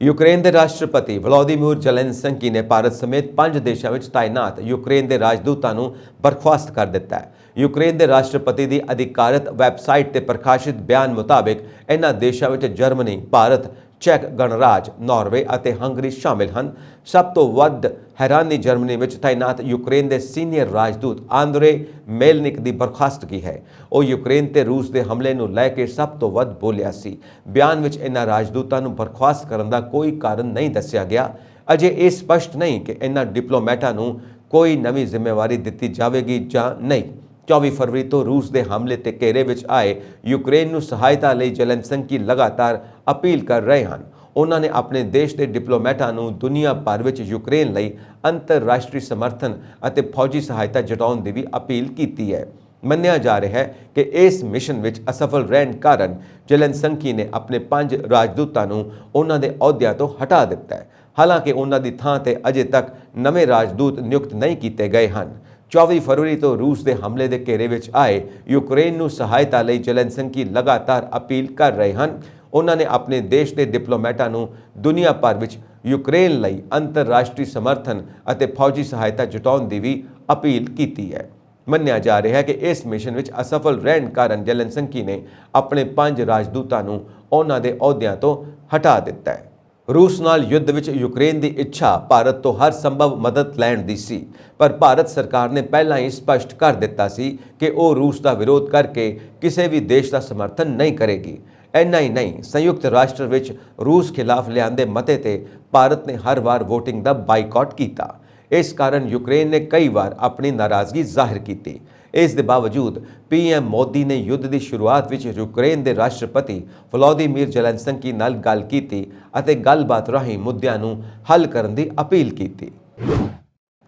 ਯੂਕਰੇਨ ਦੇ ਰਾਸ਼ਟਰਪਤੀ ਵਲੋਦੀਮੀਰ ਜ਼ੈਲੈਂਸਕੀ ਨੇ ਭਾਰਤ ਸਮੇਤ 5 ਦੇਸ਼ਾਂ ਵਿੱਚ ਤਾਇਨਾਤ ਯੂਕਰੇਨ ਦੇ ਰਾਜਦੂਤਾਂ ਨੂੰ ਬਰਖਾਸਤ ਕਰ ਦਿੱਤਾ ਹੈ। ਯੂਕਰੇਨ ਦੇ ਰਾਸ਼ਟਰਪਤੀ ਦੀ ਅਧਿਕਾਰਤ ਵੈਬਸਾਈਟ ਤੇ ਪ੍ਰਕਾਸ਼ਿਤ ਬਿਆਨ ਮੁਤਾਬਕ ਇਹਨਾਂ ਦੇਸ਼ਾਂ ਵਿੱਚ ਜਰਮਨੀ, ਭਾਰਤ, ਚੈਕ ਗਣਰਾਜ, ਨਾਰਵੇ ਅਤੇ ਹੰਗਰੀ ਸ਼ਾਮਿਲ ਹਨ। ਸਭ ਤੋਂ ਵੱਧ ਹੈਰਾਨੀ ਜਰਮਨੀ ਵਿੱਚ ਤਾਇਨਾਤ ਯੂਕਰੇਨ ਦੇ ਸੀਨੀਅਰ ਰਾਜਦੂਤ ਆਂਦਰੇ ਮੇਲਨਿਕ ਦੀ ਬਰਖਾਸਤਗੀ ਹੈ। ਉਹ ਯੂਕਰੇਨ ਤੇ ਰੂਸ ਦੇ ਹਮਲੇ ਨੂੰ ਲੈ ਕੇ ਸਭ ਤੋਂ ਵੱਧ ਬੋਲਿਆ ਸੀ। ਬਿਆਨ ਵਿੱਚ ਇਹਨਾਂ ਰਾਜਦੂਤਾਂ ਨੂੰ ਬਰਖਾਸਤ ਕਰਨ ਦਾ ਕੋਈ ਕਾਰਨ ਨਹੀਂ ਦੱਸਿਆ ਗਿਆ। ਅਜੇ ਇਹ ਸਪਸ਼ਟ ਨਹੀਂ ਕਿ ਇਹਨਾਂ ਡਿਪਲੋਮੈਟਾਂ ਨੂੰ ਕੋਈ ਨਵੀਂ ਜ਼ਿੰਮੇਵਾਰੀ ਦਿੱਤੀ ਜਾਵੇਗੀ ਜਾਂ ਨਹੀਂ। 24 ਫਰਵਰੀ ਤੋਂ ਰੂਸ ਦੇ ਹਮਲੇ ਤੇ ਘੇਰੇ ਵਿੱਚ ਆਏ ਯੂਕਰੇਨ ਨੂੰ ਸਹਾਇਤਾ ਲਈ ਜ਼ੈਲੈਂਸਕੀ ਲਗਾਤਾਰ ਅਪੀਲ ਕਰ ਰਹੇ ਹਨ। ਉਹਨਾਂ ਨੇ ਆਪਣੇ ਦੇਸ਼ ਦੇ ਡਿਪਲੋਮੈਟਾਂ ਨੂੰ ਦੁਨੀਆ ਭਰ ਵਿੱਚ ਯੂਕਰੇਨ ਲਈ ਅੰਤਰਰਾਸ਼ਟਰੀ ਸਮਰਥਨ ਅਤੇ ਫੌਜੀ ਸਹਾਇਤਾ ਜਟਾਉਣ ਦੀ ਵੀ ਅਪੀਲ ਕੀਤੀ ਹੈ। ਮੰਨਿਆ ਜਾ ਰਿਹਾ ਹੈ ਕਿ ਇਸ ਮਿਸ਼ਨ ਵਿੱਚ ਅਸਫਲ ਰਹਿਣ ਕਾਰਨ ਜ਼ੈਲੈਂਸਕੀ ਨੇ ਆਪਣੇ 5 ਰਾਜਦੂਤਾਂ ਨੂੰ ਉਹਨਾਂ ਦੇ ਅਹੁਦਿਆਂ ਤੋਂ ਹਟਾ ਦਿੱਤਾ ਹੈ। ਹਾਲਾਂਕਿ ਉਹਨਾਂ ਦੀ ਥਾਂ ਤੇ ਅਜੇ ਤੱਕ ਨਵੇਂ ਰਾਜਦੂਤ ਨਿਯੁਕਤ ਨਹੀਂ ਕੀਤੇ ਗਏ ਹਨ। 24 ਫਰਵਰੀ ਤੋਂ ਰੂਸ ਦੇ ਹਮਲੇ ਦੇ ਘੇਰੇ ਵਿੱਚ ਆਏ ਯੂਕਰੇਨ ਨੂੰ ਸਹਾਇਤਾ ਲਈ ਜ਼ੈਲੈਂਸਕੀ ਲਗਾਤਾਰ ਅਪੀਲ ਕਰ ਰਹੇ ਹਨ। ਉਹਨਾਂ ਨੇ ਆਪਣੇ ਦੇਸ਼ ਦੇ ਡਿਪਲੋਮੈਟਾਂ ਨੂੰ ਦੁਨੀਆ ਭਰ ਵਿੱਚ ਯੂਕਰੇਨ ਲਈ ਅੰਤਰਰਾਸ਼ਟਰੀ ਸਮਰਥਨ ਅਤੇ ਫੌਜੀ ਸਹਾਇਤਾ ਜੁਟਾਉਣ ਦੀ ਵੀ ਅਪੀਲ ਕੀਤੀ ਹੈ। ਮੰਨਿਆ ਜਾ ਰਿਹਾ ਹੈ ਕਿ ਇਸ ਮਿਸ਼ਨ ਵਿੱਚ ਅਸਫਲ ਰਹਿਣ ਕਾਰਨ ਜ਼ੈਲੈਂਸਕੀ ਨੇ ਆਪਣੇ 5 ਰਾਜਦੂਤਾਂ ਨੂੰ ਉਹਨਾਂ ਦੇ ਅਹੁਦਿਆਂ ਤੋਂ ਹਟਾ ਦਿੱਤਾ ਹੈ। ਰੂਸ ਨਾਲ ਯੁੱਧ ਵਿੱਚ ਯੂਕਰੇਨ ਦੀ ਇੱਛਾ ਭਾਰਤ ਤੋਂ ਹਰ ਸੰਭਵ ਮਦਦ ਲੈਣ ਦੀ ਸੀ, ਪਰ ਭਾਰਤ ਸਰਕਾਰ ਨੇ ਪਹਿਲਾਂ ਹੀ ਸਪਸ਼ਟ ਕਰ ਦਿੱਤਾ ਸੀ ਕਿ ਉਹ ਰੂਸ ਦਾ ਵਿਰੋਧ ਕਰਕੇ ਕਿਸੇ ਵੀ ਦੇਸ਼ ਦਾ ਸਮਰਥਨ ਨਹੀਂ ਕਰੇਗੀ। ਇੰਨਾ ਹੀ ਨਹੀਂ, ਸੰਯੁਕਤ ਰਾਸ਼ਟਰ ਵਿੱਚ ਰੂਸ ਖਿਲਾਫ ਲਿਆਂਦੇ ਮਤੇ ਤੇ ਭਾਰਤ ਨੇ ਹਰ ਵਾਰ ਵੋਟਿੰਗ ਦਾ ਬਾਈਕਾਟ ਕੀਤਾ। ਇਸ ਕਾਰਨ ਯੂਕਰੇਨ ਨੇ ਕਈ ਵਾਰ ਆਪਣੀ ਨਾਰਾਜ਼ਗੀ ਜ਼ਾਹਿਰ ਕੀਤੀ। ਇਸ ਦੇ ਬਾਵਜੂਦ PM ਮੋਦੀ ਨੇ ਯੁੱਧ ਦੀ ਸ਼ੁਰੂਆਤ ਵਿੱਚ ਯੂਕਰੇਨ ਦੇ ਰਾਸ਼ਟਰਪਤੀ ਵਲੋਦੀਮੀਰ ਜ਼ੈਲੈਂਸਕੀ ਨਾਲ ਗੱਲ ਕੀਤੀ ਅਤੇ ਗੱਲਬਾਤ ਰਾਹੀਂ ਮੁੱਦਿਆਂ ਨੂੰ ਹੱਲ ਕਰਨ ਦੀ ਅਪੀਲ ਕੀਤੀ।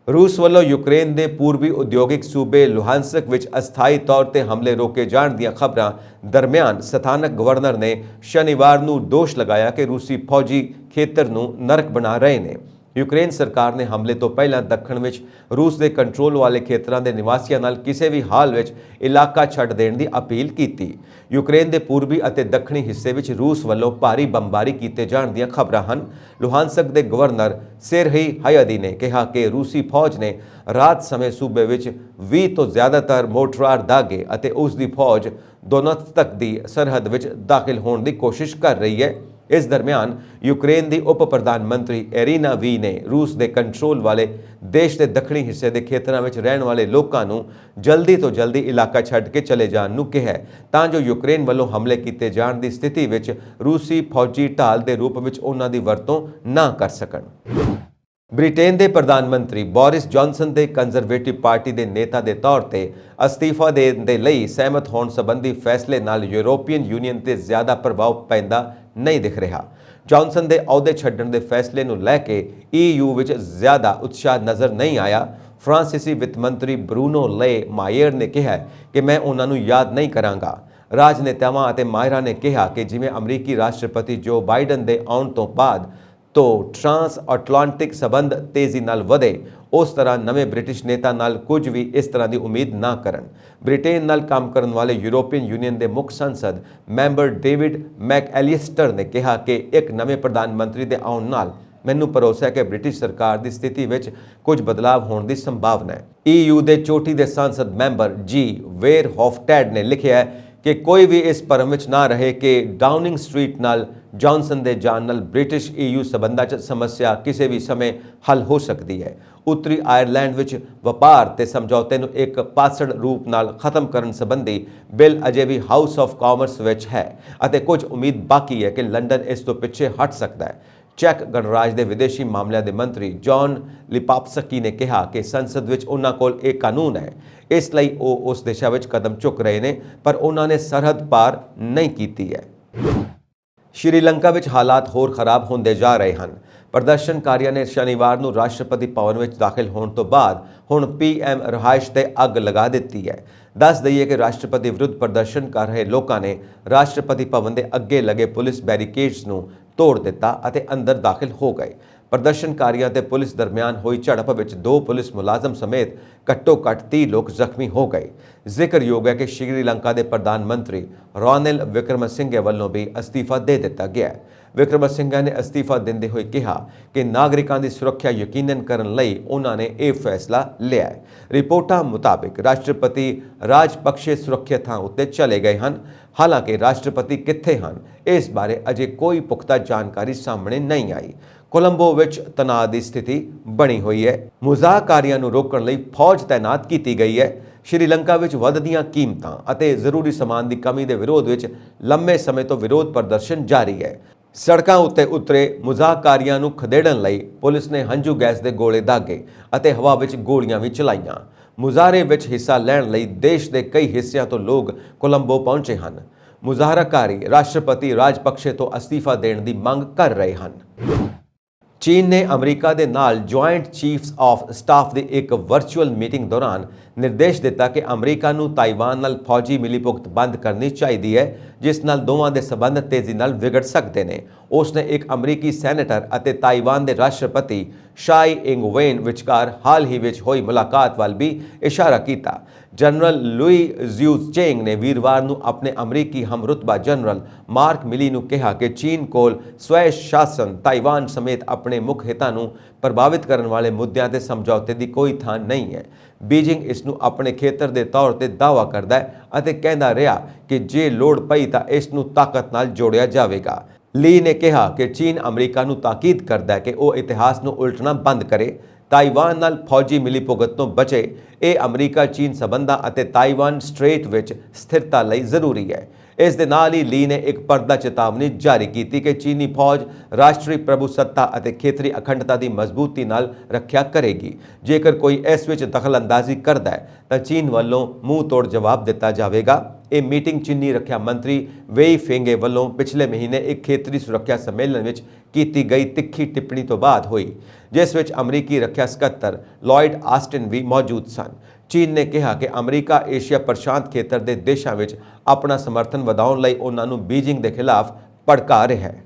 ਰੂਸ ਵੱਲੋਂ ਯੂਕਰੇਨ ਦੇ ਪੂਰਬੀ ਉਦਯੋਗਿਕ ਸੂਬੇ ਲੁਹਾਂਸਕ ਵਿੱਚ ਅਸਥਾਈ ਤੌਰ ਤੇ ਹਮਲੇ ਰੋਕੇ ਜਾਣ ਦੀਆਂ ਖਬਰਾਂ ਦਰਮਿਆਨ ਸਥਾਨਕ ਗਵਰਨਰ ਨੇ ਸ਼ਨੀਵਾਰ ਨੂੰ ਦੋਸ਼ ਲਗਾਇਆ ਕਿ ਰੂਸੀ ਫੌਜੀ ਖੇਤਰ ਨੂੰ ਨਰਕ ਬਣਾ ਰਹੇ ਨੇ। ਯੂਕਰੇਨ ਸਰਕਾਰ ਨੇ ਹਮਲੇ ਤੋਂ ਪਹਿਲਾਂ ਦੱਖਣ ਵਿੱਚ ਰੂਸ ਦੇ ਕੰਟਰੋਲ ਵਾਲੇ ਖੇਤਰਾਂ ਦੇ ਨਿਵਾਸੀਆਂ ਨਾਲ ਕਿਸੇ ਵੀ ਹਾਲ ਵਿੱਚ ਇਲਾਕਾ ਛੱਡ ਦੇਣ ਦੀ ਅਪੀਲ ਕੀਤੀ। ਯੂਕਰੇਨ ਦੇ ਪੂਰਬੀ ਅਤੇ ਦੱਖਣੀ ਹਿੱਸੇ ਵਿੱਚ ਰੂਸ ਵੱਲੋਂ ਭਾਰੀ ਬੰਬਾਰੀ ਕੀਤੇ ਜਾਣ ਦੀਆਂ ਖਬਰਾਂ ਹਨ। ਲੁਹਾਂਸਕ ਦੇ ਗਵਰਨਰ ਸੇਰਹੀ ਹਾਯਾਦੀ ਨੇ ਕਿਹਾ ਕਿ ਰੂਸੀ ਫੌਜ ਨੇ ਰਾਤ ਸਮੇਂ ਸੂਬੇ ਵਿੱਚ 20 ਤੋਂ ਜ਼ਿਆਦਾਤਰ ਮੋਰਟਾਰ ਦਾਗੇ ਅਤੇ ਉਸ ਦੀ ਫੌਜ ਦੋਨਤਸਕ ਦੀ ਸਰਹੱਦ ਵਿੱਚ ਦਾਖਲ ਹੋਣ ਦੀ ਕੋਸ਼ਿਸ਼ ਕਰ ਰਹੀ ਹੈ। ਇਸ ਦਰਮਿਆਨ ਯੂਕਰੇਨ ਦੀ ਉਪ ਪ੍ਰਧਾਨ ਮੰਤਰੀ ਇਰੀਨਾ ਵੀ ਨੇ ਰੂਸ ਦੇ ਕੰਟਰੋਲ ਵਾਲੇ ਦੇਸ਼ ਦੇ ਦੱਖਣੀ ਹਿੱਸੇ ਦੇ ਖੇਤਰਾਂ ਵਿੱਚ ਰਹਿਣ ਵਾਲੇ ਲੋਕਾਂ ਨੂੰ ਜਲਦੀ ਤੋਂ ਜਲਦੀ ਇਲਾਕਾ ਛੱਡ ਕੇ ਚਲੇ ਜਾਣ ਨੂੰ ਕਿਹਾ ਤਾਂ ਜੋ ਯੂਕਰੇਨ ਵੱਲੋਂ ਹਮਲੇ ਕੀਤੇ ਜਾਣ ਦੀ ਸਥਿਤੀ ਵਿੱਚ ਰੂਸੀ ਫੌਜੀ ਢਾਲ ਦੇ ਰੂਪ ਵਿੱਚ ਉਹਨਾਂ ਦੀ ਵਰਤੋਂ ਨਾ ਕਰ ਸਕਣ। ਬ੍ਰਿਟੇਨ ਦੇ ਪ੍ਰਧਾਨ ਮੰਤਰੀ ਬੋਰਿਸ ਜੌਨਸਨ ਦੇ ਕੰਜ਼ਰਵੇਟਿਵ ਪਾਰਟੀ ਦੇ ਨੇਤਾ ਦੇ ਤੌਰ ਤੇ ਅਸਤੀਫਾ ਦੇਣ ਦੇ ਲਈ ਸਹਿਮਤ ਹੋਣ ਸੰਬੰਧੀ ਫੈਸਲੇ ਨਾਲ ਯੂਰੋਪੀਅਨ ਯੂਨੀਅਨ ਤੇ ਜ਼ਿਆਦਾ ਪ੍ਰਭਾਵ ਪੈਂਦਾ ਨਹੀਂ ਦਿਖ ਰਿਹਾ। ਜੌਨਸਨ ਦੇ ਅਹੁਦੇ ਛੱਡਣ ਦੇ ਫੈਸਲੇ ਨੂੰ ਲੈ ਕੇ EU ਵਿੱਚ ਜ਼ਿਆਦਾ ਉਤਸ਼ਾਹ ਨਜ਼ਰ ਨਹੀਂ ਆਇਆ। ਫਰਾਂਸੀਸੀ ਵਿੱਤ ਮੰਤਰੀ ਬਰੂਨੋ ਲੇ ਮਾਇਰ ਨੇ ਕਿਹਾ ਕਿ ਮੈਂ ਉਹਨਾਂ ਨੂੰ ਯਾਦ ਨਹੀਂ ਕਰਾਂਗਾ। ਰਾਜਨੇਤਾਵਾਂ ਅਤੇ ਮਾਹਿਰਾਂ ਨੇ ਕਿਹਾ ਕਿ ਜਿਵੇਂ ਅਮਰੀਕੀ ਰਾਸ਼ਟਰਪਤੀ ਜੋ ਬਾਈਡਨ ਦੇ ਆਉਣ ਤੋਂ ਬਾਅਦ ਤੋਂ ਟ੍ਰਾਂਸ ਅਟਲਾਂਟਿਕ ਸਬੰਧ ਤੇਜ਼ੀ ਨਾਲ ਵਧੇ, ਉਸ ਤਰ੍ਹਾਂ ਨਵੇਂ ਬ੍ਰਿਟਿਸ਼ ਨੇਤਾ ਨਾਲ ਕੁਝ ਵੀ ਇਸ ਤਰ੍ਹਾਂ ਦੀ ਉਮੀਦ ਨਾ ਕਰਨ। ਬ੍ਰਿਟੇਨ ਨਾਲ ਕੰਮ ਕਰਨ ਵਾਲੇ ਯੂਰੋਪੀਅਨ ਯੂਨੀਅਨ ਦੇ ਮੁੱਖ ਸੰਸਦ ਮੈਂਬਰ ਡੇਵਿਡ ਮੈਕਐਲਿਸਟਰ ਨੇ ਕਿਹਾ ਕਿ ਇੱਕ ਨਵੇਂ ਪ੍ਰਧਾਨ ਮੰਤਰੀ ਦੇ ਆਉਣ ਨਾਲ ਮੈਨੂੰ ਭਰੋਸਾ ਹੈ ਕਿ ਬ੍ਰਿਟਿਸ਼ ਸਰਕਾਰ ਦੀ ਸਥਿਤੀ ਵਿੱਚ ਕੁਝ ਬਦਲਾਅ ਹੋਣ ਦੀ ਸੰਭਾਵਨਾ ਹੈ। EU ਦੇ ਚੋਟੀ ਦੇ ਸੰਸਦ ਮੈਂਬਰ ਜੀ ਵੇਰਹੌਫਟੈਡ ਨੇ ਲਿਖਿਆ ਹੈ ਕਿ ਕੋਈ ਵੀ ਇਸ ਭਰਮ ਵਿੱਚ ਨਾ ਰਹੇ ਕਿ ਡਾਊਨਿੰਗ ਸਟਰੀਟ ਨਾਲ ਜੌਨਸਨ ਦੇ ਜਾਣ ਨਾਲ ਬ੍ਰਿਟਿਸ਼ EU ਸਬੰਧਾਂ 'ਚ ਸਮੱਸਿਆ ਕਿਸੇ ਵੀ ਸਮੇਂ ਹੱਲ ਹੋ ਸਕਦੀ ਹੈ। ਉੱਤਰੀ ਆਇਰਲੈਂਡ ਵਿੱਚ ਵਪਾਰ ਤੇ ਸਮਝੌਤੇ ਨੂੰ ਇੱਕ ਪਾਸੜ ਰੂਪ ਨਾਲ ਖਤਮ ਕਰਨ ਸੰਬੰਧੀ ਬਿੱਲ ਅਜੇ ਵੀ ਹਾਊਸ ਆਫ ਕਾਮਰਸ ਵਿੱਚ ਹੈ ਅਤੇ ਕੁਝ ਉਮੀਦ ਬਾਕੀ ਹੈ ਕਿ ਲੰਡਨ ਇਸ ਤੋਂ ਪਿੱਛੇ ਹਟ ਸਕਦਾ ਹੈ। ਚੈਕ ਗਣਰਾਜ ਦੇ ਵਿਦੇਸ਼ੀ ਮਾਮਲਿਆਂ ਦੇ ਮੰਤਰੀ ਜੌਨ ਲਿਪਾਪਸਕੀ ਨੇ ਕਿਹਾ ਕਿ ਸੰਸਦ ਵਿੱਚ ਉਹਨਾਂ ਕੋਲ ਇਹ ਕਾਨੂੰਨ ਹੈ, ਇਸ ਲਈ ਉਹ ਉਸ ਦਿਸ਼ਾ ਵਿੱਚ ਕਦਮ ਚੁੱਕ ਰਹੇ ਨੇ, ਪਰ ਉਹਨਾਂ ਨੇ ਸਰਹੱਦ ਪਾਰ ਨਹੀਂ ਕੀਤੀ ਹੈ। ਸ਼੍ਰੀਲੰਕਾ ਵਿੱਚ ਹਾਲਾਤ ਹੋਰ ਖਰਾਬ ਹੁੰਦੇ ਜਾ ਰਹੇ ਹਨ। ਪ੍ਰਦਰਸ਼ਨਕਾਰੀਆਂ ਨੇ ਸ਼ਨੀਵਾਰ ਨੂੰ ਰਾਸ਼ਟਰਪਤੀ ਭਵਨ ਵਿੱਚ ਦਾਖਲ ਹੋਣ ਤੋਂ ਬਾਅਦ ਹੁਣ PM ਰਿਹਾਇਸ਼ ਤੇ ਅੱਗ ਲਗਾ ਦਿੱਤੀ ਹੈ। ਦੱਸ ਦਈਏ ਕਿ ਰਾਸ਼ਟਰਪਤੀ ਵਿਰੁੱਧ ਪ੍ਰਦਰਸ਼ਨ ਕਰ ਰਹੇ ਲੋਕਾਂ ਨੇ ਰਾਸ਼ਟਰਪਤੀ ਭਵਨ ਦੇ ਅੱਗੇ ਲੱਗੇ ਪੁਲਿਸ ਬੈਰੀਕੇਡਸ ਨੂੰ ਤੋੜ ਦਿੱਤਾ ਅਤੇ ਅੰਦਰ ਦਾਖਲ ਹੋ ਗਏ। ਪ੍ਰਦਰਸ਼ਨਕਾਰੀਆਂ ਤੇ ਪੁਲਿਸ ਦਰਮਿਆਨ ਹੋਈ ਝੜਪ ਵਿੱਚ 2 ਪੁਲਿਸ ਮੁਲਾਜ਼ਮ ਸਮੇਤ ਘੱਟੋ-ਘੱਟ 30 ਲੋਕ ਜ਼ਖਮੀ ਹੋ ਗਏ। ਜ਼ਿਕਰਯੋਗ ਹੈ ਕਿ ਸ਼੍ਰੀਲੰਕਾ ਦੇ ਪ੍ਰਧਾਨ ਮੰਤਰੀ ਰਾਨਿਲ ਵਿਕਰਮਸਿੰਘੇ ਵੱਲੋਂ ਵੀ ਅਸਤੀਫਾ ਦੇ ਦਿੱਤਾ ਗਿਆ ਹੈ। ਵਿਕਰਮਸਿੰਘੇ ਨੇ ਅਸਤੀਫਾ ਦਿੰਦੇ ਹੋਏ ਕਿਹਾ ਕਿ ਨਾਗਰਿਕਾਂ ਦੀ ਸੁਰੱਖਿਆ ਯਕੀਨਨ ਕਰਨ ਲਈ ਉਹਨਾਂ ਨੇ ਇਹ ਫੈਸਲਾ ਲਿਆ ਹੈ। ਰਿਪੋਰਟਾਂ ਮੁਤਾਬਿਕ ਰਾਸ਼ਟਰਪਤੀ ਰਾਜਪਕਸ਼ੇ ਸੁਰੱਖਿਅਤ ਥਾਂ ਉੱਤੇ ਚਲੇ ਗਏ ਹਨ। ਹਾਲਾਂਕਿ ਰਾਸ਼ਟਰਪਤੀ ਕਿੱਥੇ ਹਨ, ਇਸ ਬਾਰੇ ਅਜੇ ਕੋਈ ਪੁਖਤਾ ਜਾਣਕਾਰੀ ਸਾਹਮਣੇ ਨਹੀਂ ਆਈ। ਕੋਲੰਬੋ ਵਿੱਚ ਤਣਾਅ ਦੀ ਸਥਿਤੀ ਬਣੀ ਹੋਈ ਹੈ। ਮੁਜ਼ਾਹਕਾਰੀਆਂ ਨੂੰ ਰੋਕਣ ਲਈ ਫੌਜ ਤਾਇਨਾਤ ਕੀਤੀ ਗਈ ਹੈ। ਸ਼੍ਰੀਲੰਕਾ ਵਿੱਚ ਵੱਧਦੀਆਂ ਕੀਮਤਾਂ ਅਤੇ ਜ਼ਰੂਰੀ ਸਮਾਨ ਦੀ ਕਮੀ ਦੇ ਵਿਰੋਧ ਵਿੱਚ ਲੰਮੇ ਸਮੇਂ ਤੋਂ ਵਿਰੋਧ ਪ੍ਰਦਰਸ਼ਨ ਜਾਰੀ ਹੈ। ਸੜਕਾਂ ਉੱਤੇ ਉਤਰੇ ਮੁਜ਼ਾਹਕਾਰੀਆਂ ਨੂੰ ਖਦੇੜਨ ਲਈ ਪੁਲਿਸ ਨੇ ਹੰਝੂ ਗੈਸ ਦੇ ਗੋਲੇ ਦਾਗੇ ਅਤੇ ਹਵਾ ਵਿੱਚ ਗੋਲੀਆਂ ਵੀ ਚਲਾਈਆਂ। ਮੁਜ਼ਾਹਰੇ ਵਿੱਚ ਹਿੱਸਾ ਲੈਣ ਲਈ ਦੇਸ਼ ਦੇ ਕਈ ਹਿੱਸਿਆਂ ਤੋਂ ਲੋਕ ਕੋਲੰਬੋ ਪਹੁੰਚੇ ਹਨ। ਮੁਜ਼ਾਹਰਾਕਾਰੀ ਰਾਸ਼ਟਰਪਤੀ ਰਾਜਪਕਸ਼ੇ ਤੋਂ ਅਸਤੀਫਾ ਦੇਣ ਦੀ ਮੰਗ ਕਰ ਰਹੇ ਹਨ। ਚੀਨ ਨੇ ਅਮਰੀਕਾ ਦੇ ਨਾਲ ਜੁਆਇੰਟ ਚੀਫਸ ਆਫ ਸਟਾਫ ਦੀ ਇੱਕ ਵਰਚੁਅਲ ਮੀਟਿੰਗ ਦੌਰਾਨ ਨਿਰਦੇਸ਼ ਦਿੱਤਾ ਕਿ ਅਮਰੀਕਾ ਨੂੰ ਤਾਈਵਾਨ ਨਾਲ ਫੌਜੀ ਮਿਲੀਭੁਗਤ ਬੰਦ ਕਰਨੀ ਚਾਹੀਦੀ ਹੈ, ਜਿਸ ਨਾਲ ਦੋਵਾਂ ਦੇ ਸਬੰਧ ਤੇਜ਼ੀ ਨਾਲ ਵਿਗੜ ਸਕਦੇ ਨੇ। ਉਸ ਨੇ ਇੱਕ ਅਮਰੀਕੀ ਸੈਨੇਟਰ ਅਤੇ ਤਾਈਵਾਨ ਦੇ ਰਾਸ਼ਟਰਪਤੀ ਸ਼ਾਈ ਇੰਗ-ਵੇਨ ਵਿਚਕਾਰ ਹਾਲ ਹੀ ਵਿੱਚ ਹੋਈ ਮੁਲਾਕਾਤ ਵੱਲ ਵੀ ਇਸ਼ਾਰਾ ਕੀਤਾ। ਜਨਰਲ ਲੂਈ ਜ਼ਿਊ ਚੇਂਗ ਨੇ ਵੀਰਵਾਰ ਨੂੰ ਆਪਣੇ ਅਮਰੀਕੀ ਹਮਰੁਤਬਾ ਜਨਰਲ ਮਾਰਕ ਮਿਲੀ ਨੂੰ ਕਿਹਾ ਕਿ ਚੀਨ ਕੋਲ ਸਵੈ ਸ਼ਾਸਨ ਤਾਈਵਾਨ ਸਮੇਤ ਆਪਣੇ ਮੁੱਖ ਹਿੱਤਾਂ ਨੂੰ ਪ੍ਰਭਾਵਿਤ ਕਰਨ ਵਾਲੇ ਮੁੱਦਿਆਂ ਤੇ ਸਮਝੌਤੇ ਦੀ ਕੋਈ ਥਾਂ ਨਹੀਂ ਹੈ। ਬੀਜਿੰਗ ਇਸ ਨੂੰ ਆਪਣੇ ਖੇਤਰ ਦੇ ਤੌਰ ਤੇ ਦਾਅਵਾ ਕਰਦਾ ਹੈ ਅਤੇ ਕਹਿੰਦਾ ਰਿਹਾ ਕਿ ਜੇ ਲੋੜ ਪਈ ਤਾਂ ਇਸ ਨੂੰ ਤਾਕਤ ਨਾਲ ਜੋੜਿਆ ਜਾਵੇਗਾ। ਲੀ ਨੇ ਕਿਹਾ ਕਿ ਚੀਨ ਅਮਰੀਕਾ ਨੂੰ ਤਾਕੀਦ ਕਰਦਾ ਹੈ ਕਿ ਉਹ ਇਤਿਹਾਸ ਨੂੰ ਉਲਟਣਾ ਬੰਦ ਕਰੇ, ਤਾਈਵਾਨ ਨਾਲ ਫੌਜੀ ਮਿਲੀਭੁਗਤ ਤੋਂ ਬਚੇ। ਇਹ ਅਮਰੀਕਾ ਚੀਨ ਸਬੰਧਾਂ ਅਤੇ ਤਾਈਵਾਨ ਸਟ੍ਰੇਟ ਵਿੱਚ ਸਥਿਰਤਾ ਲਈ ਜ਼ਰੂਰੀ ਹੈ। ਇਸ ਦੇ ਨਾਲ ਹੀ ਲੀ ਨੇ ਇੱਕ ਪਰਦਾ ਚੇਤਾਵਨੀ ਜਾਰੀ ਕੀਤੀ ਕਿ ਚੀਨੀ ਫੌਜ ਰਾਸ਼ਟਰੀ ਪ੍ਰਭੂਸੱਤਾ ਅਤੇ ਖੇਤਰੀ ਅਖੰਡਤਾ ਦੀ ਮਜ਼ਬੂਤੀ ਨਾਲ ਰੱਖਿਆ ਕਰੇਗੀ। ਜੇਕਰ ਕੋਈ ਇਸ ਵਿੱਚ ਦਖਲਅੰਦਾਜ਼ੀ ਕਰਦਾ ਹੈ ਤਾਂ ਚੀਨ ਵੱਲੋਂ ਮੂੰਹ ਤੋੜ ਜਵਾਬ ਦਿੱਤਾ ਜਾਵੇਗਾ। ਇਹ ਮੀਟਿੰਗ ਚੀਨੀ ਰੱਖਿਆ ਮੰਤਰੀ ਵੇਈ ਫੇਂਗੇ ਵੱਲੋਂ ਪਿਛਲੇ ਮਹੀਨੇ ਇੱਕ ਖੇਤਰੀ ਸੁਰੱਖਿਆ ਸੰਮੇਲਨ ਵਿੱਚ ਕੀਤੀ ਗਈ ਤਿੱਖੀ ਟਿੱਪਣੀ ਤੋਂ ਬਾਅਦ ਹੋਈ, ਜਿਸ ਵਿੱਚ ਅਮਰੀਕੀ ਰੱਖਿਆ ਸਕੱਤਰ ਲਾਇਡ ਆਸਟਿਨ ਵੀ ਮੌਜੂਦ ਸਨ। ਚੀਨ ਨੇ ਕਿਹਾ ਕਿ ਅਮਰੀਕਾ ਏਸ਼ੀਆ ਪ੍ਰਸ਼ਾਂਤ ਖੇਤਰ ਦੇ ਦੇਸ਼ਾਂ ਵਿੱਚ ਆਪਣਾ ਸਮਰਥਨ ਵਧਾਉਣ ਲਈ ਉਹਨਾਂ ਨੂੰ ਬੀਜਿੰਗ ਦੇ ਖਿਲਾਫ ਭੜਕਾ ਰਿਹਾ ਹੈ।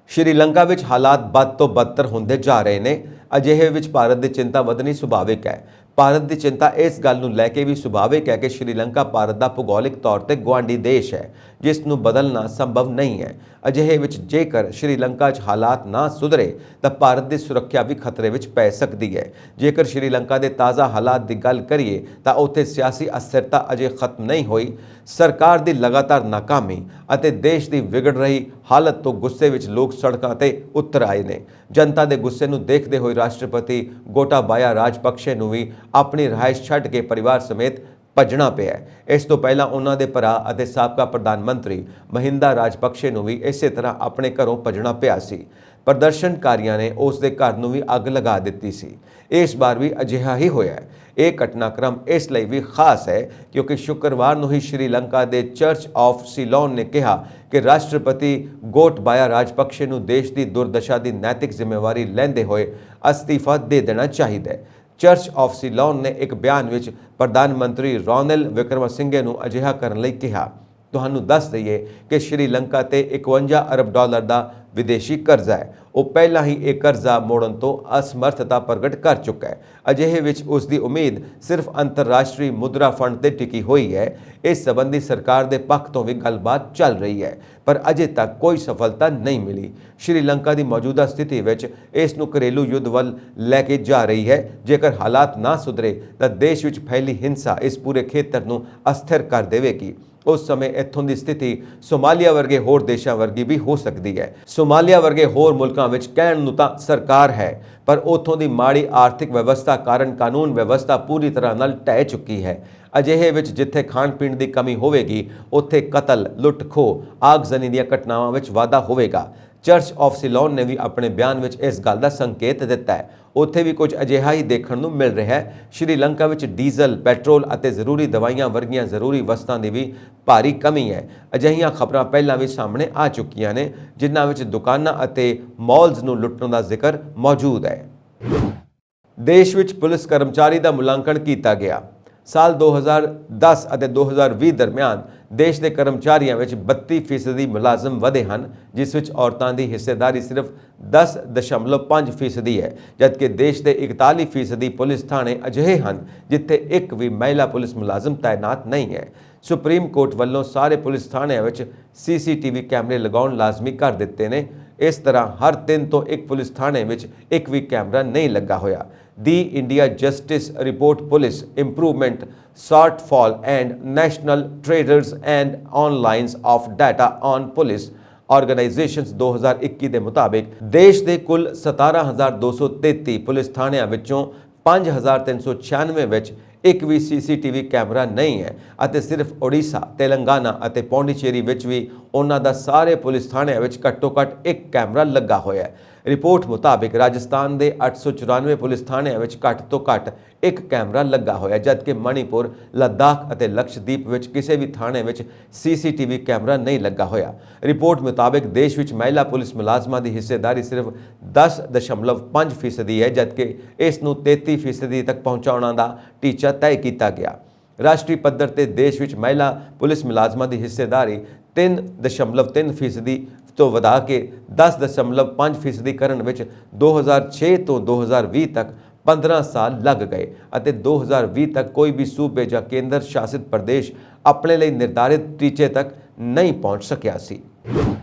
ਸ਼੍ਰੀਲੰਕਾ ਵਿੱਚ ਹਾਲਾਤ ਬਦ ਤੋਂ ਬਦਤਰ ਹੁੰਦੇ ਜਾ ਰਹੇ ਨੇ। ਅਜਿਹੇ ਵਿੱਚ ਭਾਰਤ ਦੀ ਚਿੰਤਾ ਵਧਣੀ ਸੁਭਾਵਿਕ ਹੈ। ਭਾਰਤ ਦੀ ਚਿੰਤਾ ਇਸ ਗੱਲ ਨੂੰ ਲੈ ਕੇ ਵੀ ਸੁਭਾਵਿਕ ਹੈ ਕਿ ਸ਼੍ਰੀਲੰਕਾ ਭਾਰਤ ਦਾ ਭੂਗੋਲਿਕ ਤੌਰ ਤੇ ਗੁਆਂਢੀ ਦੇਸ਼ ਹੈ, ਜਿਸ ਨੂੰ ਬਦਲਣਾ ਸੰਭਵ ਨਹੀਂ ਹੈ। ਅਜਿਹੇ ਵਿੱਚ ਜੇਕਰ ਸ਼੍ਰੀਲੰਕਾ 'ਚ ਹਾਲਾਤ ਨਾ ਸੁਧਰੇ ਤਾਂ ਭਾਰਤ ਦੀ ਸੁਰੱਖਿਆ ਵੀ ਖਤਰੇ ਵਿੱਚ ਪੈ ਸਕਦੀ ਹੈ। ਜੇਕਰ ਸ਼੍ਰੀਲੰਕਾ ਦੇ ਤਾਜ਼ਾ ਹਾਲਾਤ ਦੀ ਗੱਲ ਕਰੀਏ ਤਾਂ ਉੱਥੇ ਸਿਆਸੀ ਅਸਥਿਰਤਾ ਅਜੇ ਖਤਮ ਨਹੀਂ ਹੋਈ। ਸਰਕਾਰ ਦੀ ਲਗਾਤਾਰ ਨਾਕਾਮੀ ਅਤੇ ਦੇਸ਼ ਦੀ ਵਿਗੜ ਰਹੀ ਹਾਲਤ ਤੋਂ ਗੁੱਸੇ ਵਿੱਚ ਲੋਕ ਸੜਕਾਂ ਤੇ ਉਤਰ ਆਏ ਨੇ। ਜਨਤਾ ਦੇ ਗੁੱਸੇ ਨੂੰ ਦੇਖਦੇ ਹੋਏ ਰਾਸ਼ਟਰਪਤੀ ਗੋਟਾਬਾਇਆ ਰਾਜਪਕਸ਼ੇ ਨੂੰ ਵੀ ਆਪਣੀ ਰਿਹਾਇਸ਼ ਛੱਡ ਕੇ ਪਰਿਵਾਰ ਸਮੇਤ ਭੱਜਣਾ ਪਿਆ। ਇਸ ਤੋਂ ਪਹਿਲਾਂ ਉਹਨਾਂ ਦੇ ਭਰਾ ਅਤੇ ਸਾਬਕਾ ਪ੍ਰਧਾਨ ਮੰਤਰੀ ਮਹਿੰਦਾ ਰਾਜਪਕਸ਼ੇ ਨੂੰ ਵੀ ਇਸੇ ਤਰ੍ਹਾਂ ਆਪਣੇ ਘਰੋਂ ਭੱਜਣਾ ਪਿਆ ਸੀ। ਪ੍ਰਦਰਸ਼ਨਕਾਰੀਆਂ ਨੇ ਉਸ ਦੇ ਘਰ ਨੂੰ ਵੀ ਅੱਗ ਲਗਾ ਦਿੱਤੀ ਸੀ। ਇਸ ਵਾਰ ਵੀ ਅਜਿਹਾ ਹੀ ਹੋਇਆ। ਇਹ ਘਟਨਾਕ੍ਰਮ ਇਸ ਲਈ ਵੀ ਖਾਸ ਹੈ ਕਿਉਂਕਿ ਸ਼ੁੱਕਰਵਾਰ ਨੂੰ ਹੀ ਸ਼੍ਰੀਲੰਕਾ ਦੇ ਚਰਚ ਆਫ ਸੀਲੋਨ ਨੇ ਕਿਹਾ ਕਿ ਰਾਸ਼ਟਰਪਤੀ ਗੋਟਬਾਇਆ ਰਾਜਪਕਸ਼ੇ ਨੂੰ ਦੇਸ਼ ਦੀ ਦੁਰਦਸ਼ਾ ਦੀ ਨੈਤਿਕ ਜ਼ਿੰਮੇਵਾਰੀ ਲੈਂਦੇ ਹੋਏ ਅਸਤੀਫਾ ਦੇ ਦੇਣਾ ਚਾਹੀਦਾ ਹੈ। ਚਰਚ ਆਫ ਸੀਲੋਨ ਨੇ ਇੱਕ ਬਿਆਨ ਵਿੱਚ ਪ੍ਰਧਾਨ ਮੰਤਰੀ ਰਾਨਿਲ ਵਿਕਰਮਸਿੰਘੇ ਨੂੰ ਅਜਿਹਾ ਕਰਨ ਲਈ ਕਿਹਾ। ਤੁਹਾਨੂੰ ਦੱਸ ਦਈਏ ਕਿ ਸ਼੍ਰੀਲੰਕਾ ਤੇ $51 ਅਰਬ ਦਾ ਵਿਦੇਸ਼ੀ ਕਰਜ਼ਾ ਹੈ। ਉਹ ਪਹਿਲਾਂ ਹੀ ਇਹ ਕਰਜ਼ਾ ਮੋੜਨ ਤੋਂ ਅਸਮਰਥਤਾ ਪ੍ਰਗਟ ਕਰ ਚੁੱਕਾ ਹੈ। ਅਜਿਹੇ ਵਿੱਚ ਉਸ ਦੀ ਉਮੀਦ ਸਿਰਫ ਅੰਤਰਰਾਸ਼ਟਰੀ ਮੁਦਰਾ ਫੰਡ ਤੇ ਟਿਕੀ ਹੋਈ ਹੈ। ਇਸ ਸੰਬੰਧੀ ਸਰਕਾਰ ਦੇ ਪੱਖ ਤੋਂ ਵੀ ਗੱਲਬਾਤ ਚੱਲ ਰਹੀ ਹੈ, ਪਰ ਅਜੇ ਤੱਕ ਕੋਈ ਸਫਲਤਾ ਨਹੀਂ ਮਿਲੀ। ਸ਼੍ਰੀਲੰਕਾ ਦੀ ਮੌਜੂਦਾ ਸਥਿਤੀ ਵਿੱਚ ਇਸ ਨੂੰ ਘਰੇਲੂ ਯੁੱਧ ਵੱਲ ਲੈ ਕੇ ਜਾ ਰਹੀ ਹੈ। ਜੇਕਰ ਹਾਲਾਤ ਨਾ ਸੁਧਰੇ ਤਾਂ ਦੇਸ਼ ਵਿੱਚ ਫੈਲੀ ਹਿੰਸਾ ਇਸ ਪੂਰੇ ਖੇਤਰ ਨੂੰ ਅਸਥਿਰ ਕਰ ਦੇਵੇਗੀ। ਉਸ ਸਮੇਂ ਇੱਥੋਂ ਦੀ ਸਥਿਤੀ ਸੋਮਾਲੀਆ ਵਰਗੇ ਹੋਰ ਦੇਸ਼ਾਂ ਵਰਗੀ ਵੀ ਹੋ ਸਕਦੀ ਹੈ। ਸੋਮਾਲੀਆ ਵਰਗੇ ਹੋਰ ਮੁਲਕਾਂ ਵਿੱਚ ਕਹਿਣ ਨੂੰ ਤਾਂ ਸਰਕਾਰ ਹੈ, ਪਰ ਉੱਥੋਂ ਦੀ ਮਾੜੀ ਆਰਥਿਕ ਵਿਵਸਥਾ ਕਾਰਨ ਕਾਨੂੰਨ ਵਿਵਸਥਾ ਪੂਰੀ ਤਰ੍ਹਾਂ ਨਾਲ ਢਹਿ ਚੁੱਕੀ ਹੈ। ਅਜਿਹੇ ਵਿੱਚ ਜਿੱਥੇ ਖਾਣ ਪੀਣ ਦੀ ਕਮੀ ਹੋਵੇਗੀ, ਉੱਥੇ ਕਤਲ, ਲੁੱਟ ਖੋਹ, ਆਗਜ਼ਨੀ ਦੀਆਂ ਘਟਨਾਵਾਂ ਵਿੱਚ ਵਾਧਾ ਹੋਵੇਗਾ। ਚਰਚ ਆਫ ਸਿਲੋਨ ਨੇ ਵੀ ਆਪਣੇ ਬਿਆਨ ਵਿੱਚ ਇਸ ਗੱਲ ਦਾ ਸੰਕੇਤ ਦਿੱਤਾ ਹੈ। ਉੱਥੇ ਵੀ ਕੁਝ ਅਜਿਹਾ ਹੀ ਦੇਖਣ ਨੂੰ ਮਿਲ ਰਿਹਾ ਹੈ। ਸ਼੍ਰੀਲੰਕਾ ਵਿੱਚ ਡੀਜ਼ਲ, ਪੈਟਰੋਲ ਅਤੇ ਜ਼ਰੂਰੀ ਦਵਾਈਆਂ ਵਰਗੀਆਂ ਜ਼ਰੂਰੀ ਵਸਤਾਂ ਦੀ ਵੀ ਭਾਰੀ ਕਮੀ ਹੈ। ਅਜਿਹੀਆਂ ਖਬਰਾਂ ਪਹਿਲਾਂ ਵੀ ਸਾਹਮਣੇ ਆ ਚੁੱਕੀਆਂ ਨੇ, ਜਿਨ੍ਹਾਂ ਵਿੱਚ ਦੁਕਾਨਾਂ ਅਤੇ ਮਾਲਜ਼ ਨੂੰ ਲੁੱਟਣ ਦਾ ਜ਼ਿਕਰ ਮੌਜੂਦ ਹੈ। ਦੇਸ਼ ਵਿੱਚ ਪੁਲਿਸ ਕਰਮਚਾਰੀ ਦਾ ਮੁਲਾਂਕਣ ਕੀਤਾ ਗਿਆ। ਸਾਲ 2010 ਅਤੇ 2020 ਦਰਮਿਆਨ ਦੇਸ਼ ਦੇ ਕਰਮਚਾਰੀਆਂ ਵਿੱਚ 32% ਮੁਲਾਜ਼ਮ ਵਧੇ ਹਨ, ਜਿਸ ਵਿੱਚ ਔਰਤਾਂ ਦੀ ਹਿੱਸੇਦਾਰੀ ਸਿਰਫ 10.5% ਹੈ, ਜਦਕਿ ਦੇਸ਼ ਦੇ 41% ਪੁਲਿਸ ਥਾਣੇ ਅਜਿਹੇ ਹਨ ਜਿੱਥੇ ਇੱਕ ਵੀ ਮਹਿਲਾ ਪੁਲਿਸ ਮੁਲਾਜ਼ਮ ਤਾਇਨਾਤ ਨਹੀਂ ਹੈ। ਸੁਪਰੀਮ ਕੋਰਟ ਵੱਲੋਂ ਸਾਰੇ ਪੁਲਿਸ ਥਾਣਿਆਂ ਵਿੱਚ CCTV ਕੈਮਰੇ ਲਗਾਉਣ ਲਾਜ਼ਮੀ ਕਰ ਦਿੱਤੇ ਨੇ। ਇਸ ਤਰ੍ਹਾਂ ਹਰ 3 ਤੋਂ 1 ਪੁਲਿਸ ਥਾਣੇ ਵਿੱਚ ਇੱਕ ਵੀ ਕੈਮਰਾ ਨਹੀਂ ਲੱਗਾ ਹੋਇਆ। The India justice report police improvement shortfall and national traders and onlines of data on police organisations 2021 ਦੇ ਮੁਤਾਬਿਕ ਦੇਸ਼ ਦੇ ਕੁੱਲ 17,233 ਪੁਲਿਸ ਥਾਣਿਆਂ ਵਿੱਚੋਂ 5,396 ਵਿੱਚ ਇੱਕ ਵੀ CCTV ਕੈਮਰਾ ਨਹੀਂ ਹੈ ਅਤੇ ਸਿਰਫ ਓਡੀਸ਼ਾ, ਤੇਲੰਗਾਨਾ ਅਤੇ ਪੌਂਡੀਚੇਰੀ ਵਿੱਚ ਵੀ ਉਹਨਾਂ ਦਾ ਸਾਰੇ ਪੁਲਿਸ ਥਾਣਿਆਂ ਵਿੱਚ ਘੱਟੋ-ਘੱਟ ਇੱਕ ਕੈਮਰਾ ਲੱਗਾ ਹੋਇਆ ਹੈ। ਰਿਪੋਰਟ ਮੁਤਾਬਿਕ ਰਾਜਸਥਾਨ ਦੇ 894 ਪੁਲਿਸ ਥਾਣਿਆਂ ਵਿੱਚ ਘੱਟ ਤੋਂ ਘੱਟ ਇੱਕ ਕੈਮਰਾ ਲੱਗਾ ਹੋਇਆ, ਜਦਕਿ ਮਣੀਪੁਰ, ਲੱਦਾਖ ਅਤੇ ਲਕਸ਼ਦੀਪ ਵਿੱਚ ਕਿਸੇ ਵੀ ਥਾਣੇ ਵਿੱਚ CCTV ਕੈਮਰਾ ਨਹੀਂ ਲੱਗਾ ਹੋਇਆ। ਰਿਪੋਰਟ ਮੁਤਾਬਿਕ ਦੇਸ਼ ਵਿੱਚ ਮਹਿਲਾ ਪੁਲਿਸ ਮੁਲਾਜ਼ਮਾਂ ਦੀ ਹਿੱਸੇਦਾਰੀ ਸਿਰਫ 10.5% ਹੈ, ਜਦਕਿ ਇਸ ਨੂੰ 33% ਤੱਕ ਪਹੁੰਚਾਉਣ ਦਾ ਟੀਚਾ ਤੈਅ ਕੀਤਾ ਗਿਆ। ਰਾਸ਼ਟਰੀ ਪੱਧਰ ਤੇ ਦੇਸ਼ ਵਿੱਚ ਮਹਿਲਾ ਪੁਲਿਸ ਮੁਲਾਜ਼ਮਾਂ ਦੀ ਹਿੱਸੇਦਾਰੀ 3.3% ਤੋਂ ਵਧਾ ਕੇ 10.5% ਕਰਨ ਵਿੱਚ 2006 ਤੋਂ 2020 ਤੱਕ 15 ਸਾਲ ਲੱਗ ਗਏ ਅਤੇ 2020 ਤੱਕ ਕੋਈ ਵੀ ਸੂਬੇ ਜਾਂ ਕੇਂਦਰ ਸ਼ਾਸਿਤ ਪ੍ਰਦੇਸ਼ ਆਪਣੇ ਲਈ ਨਿਰਧਾਰਿਤ ਟੀਚੇ ਤੱਕ ਨਹੀਂ ਪਹੁੰਚ ਸਕਿਆ ਸੀ।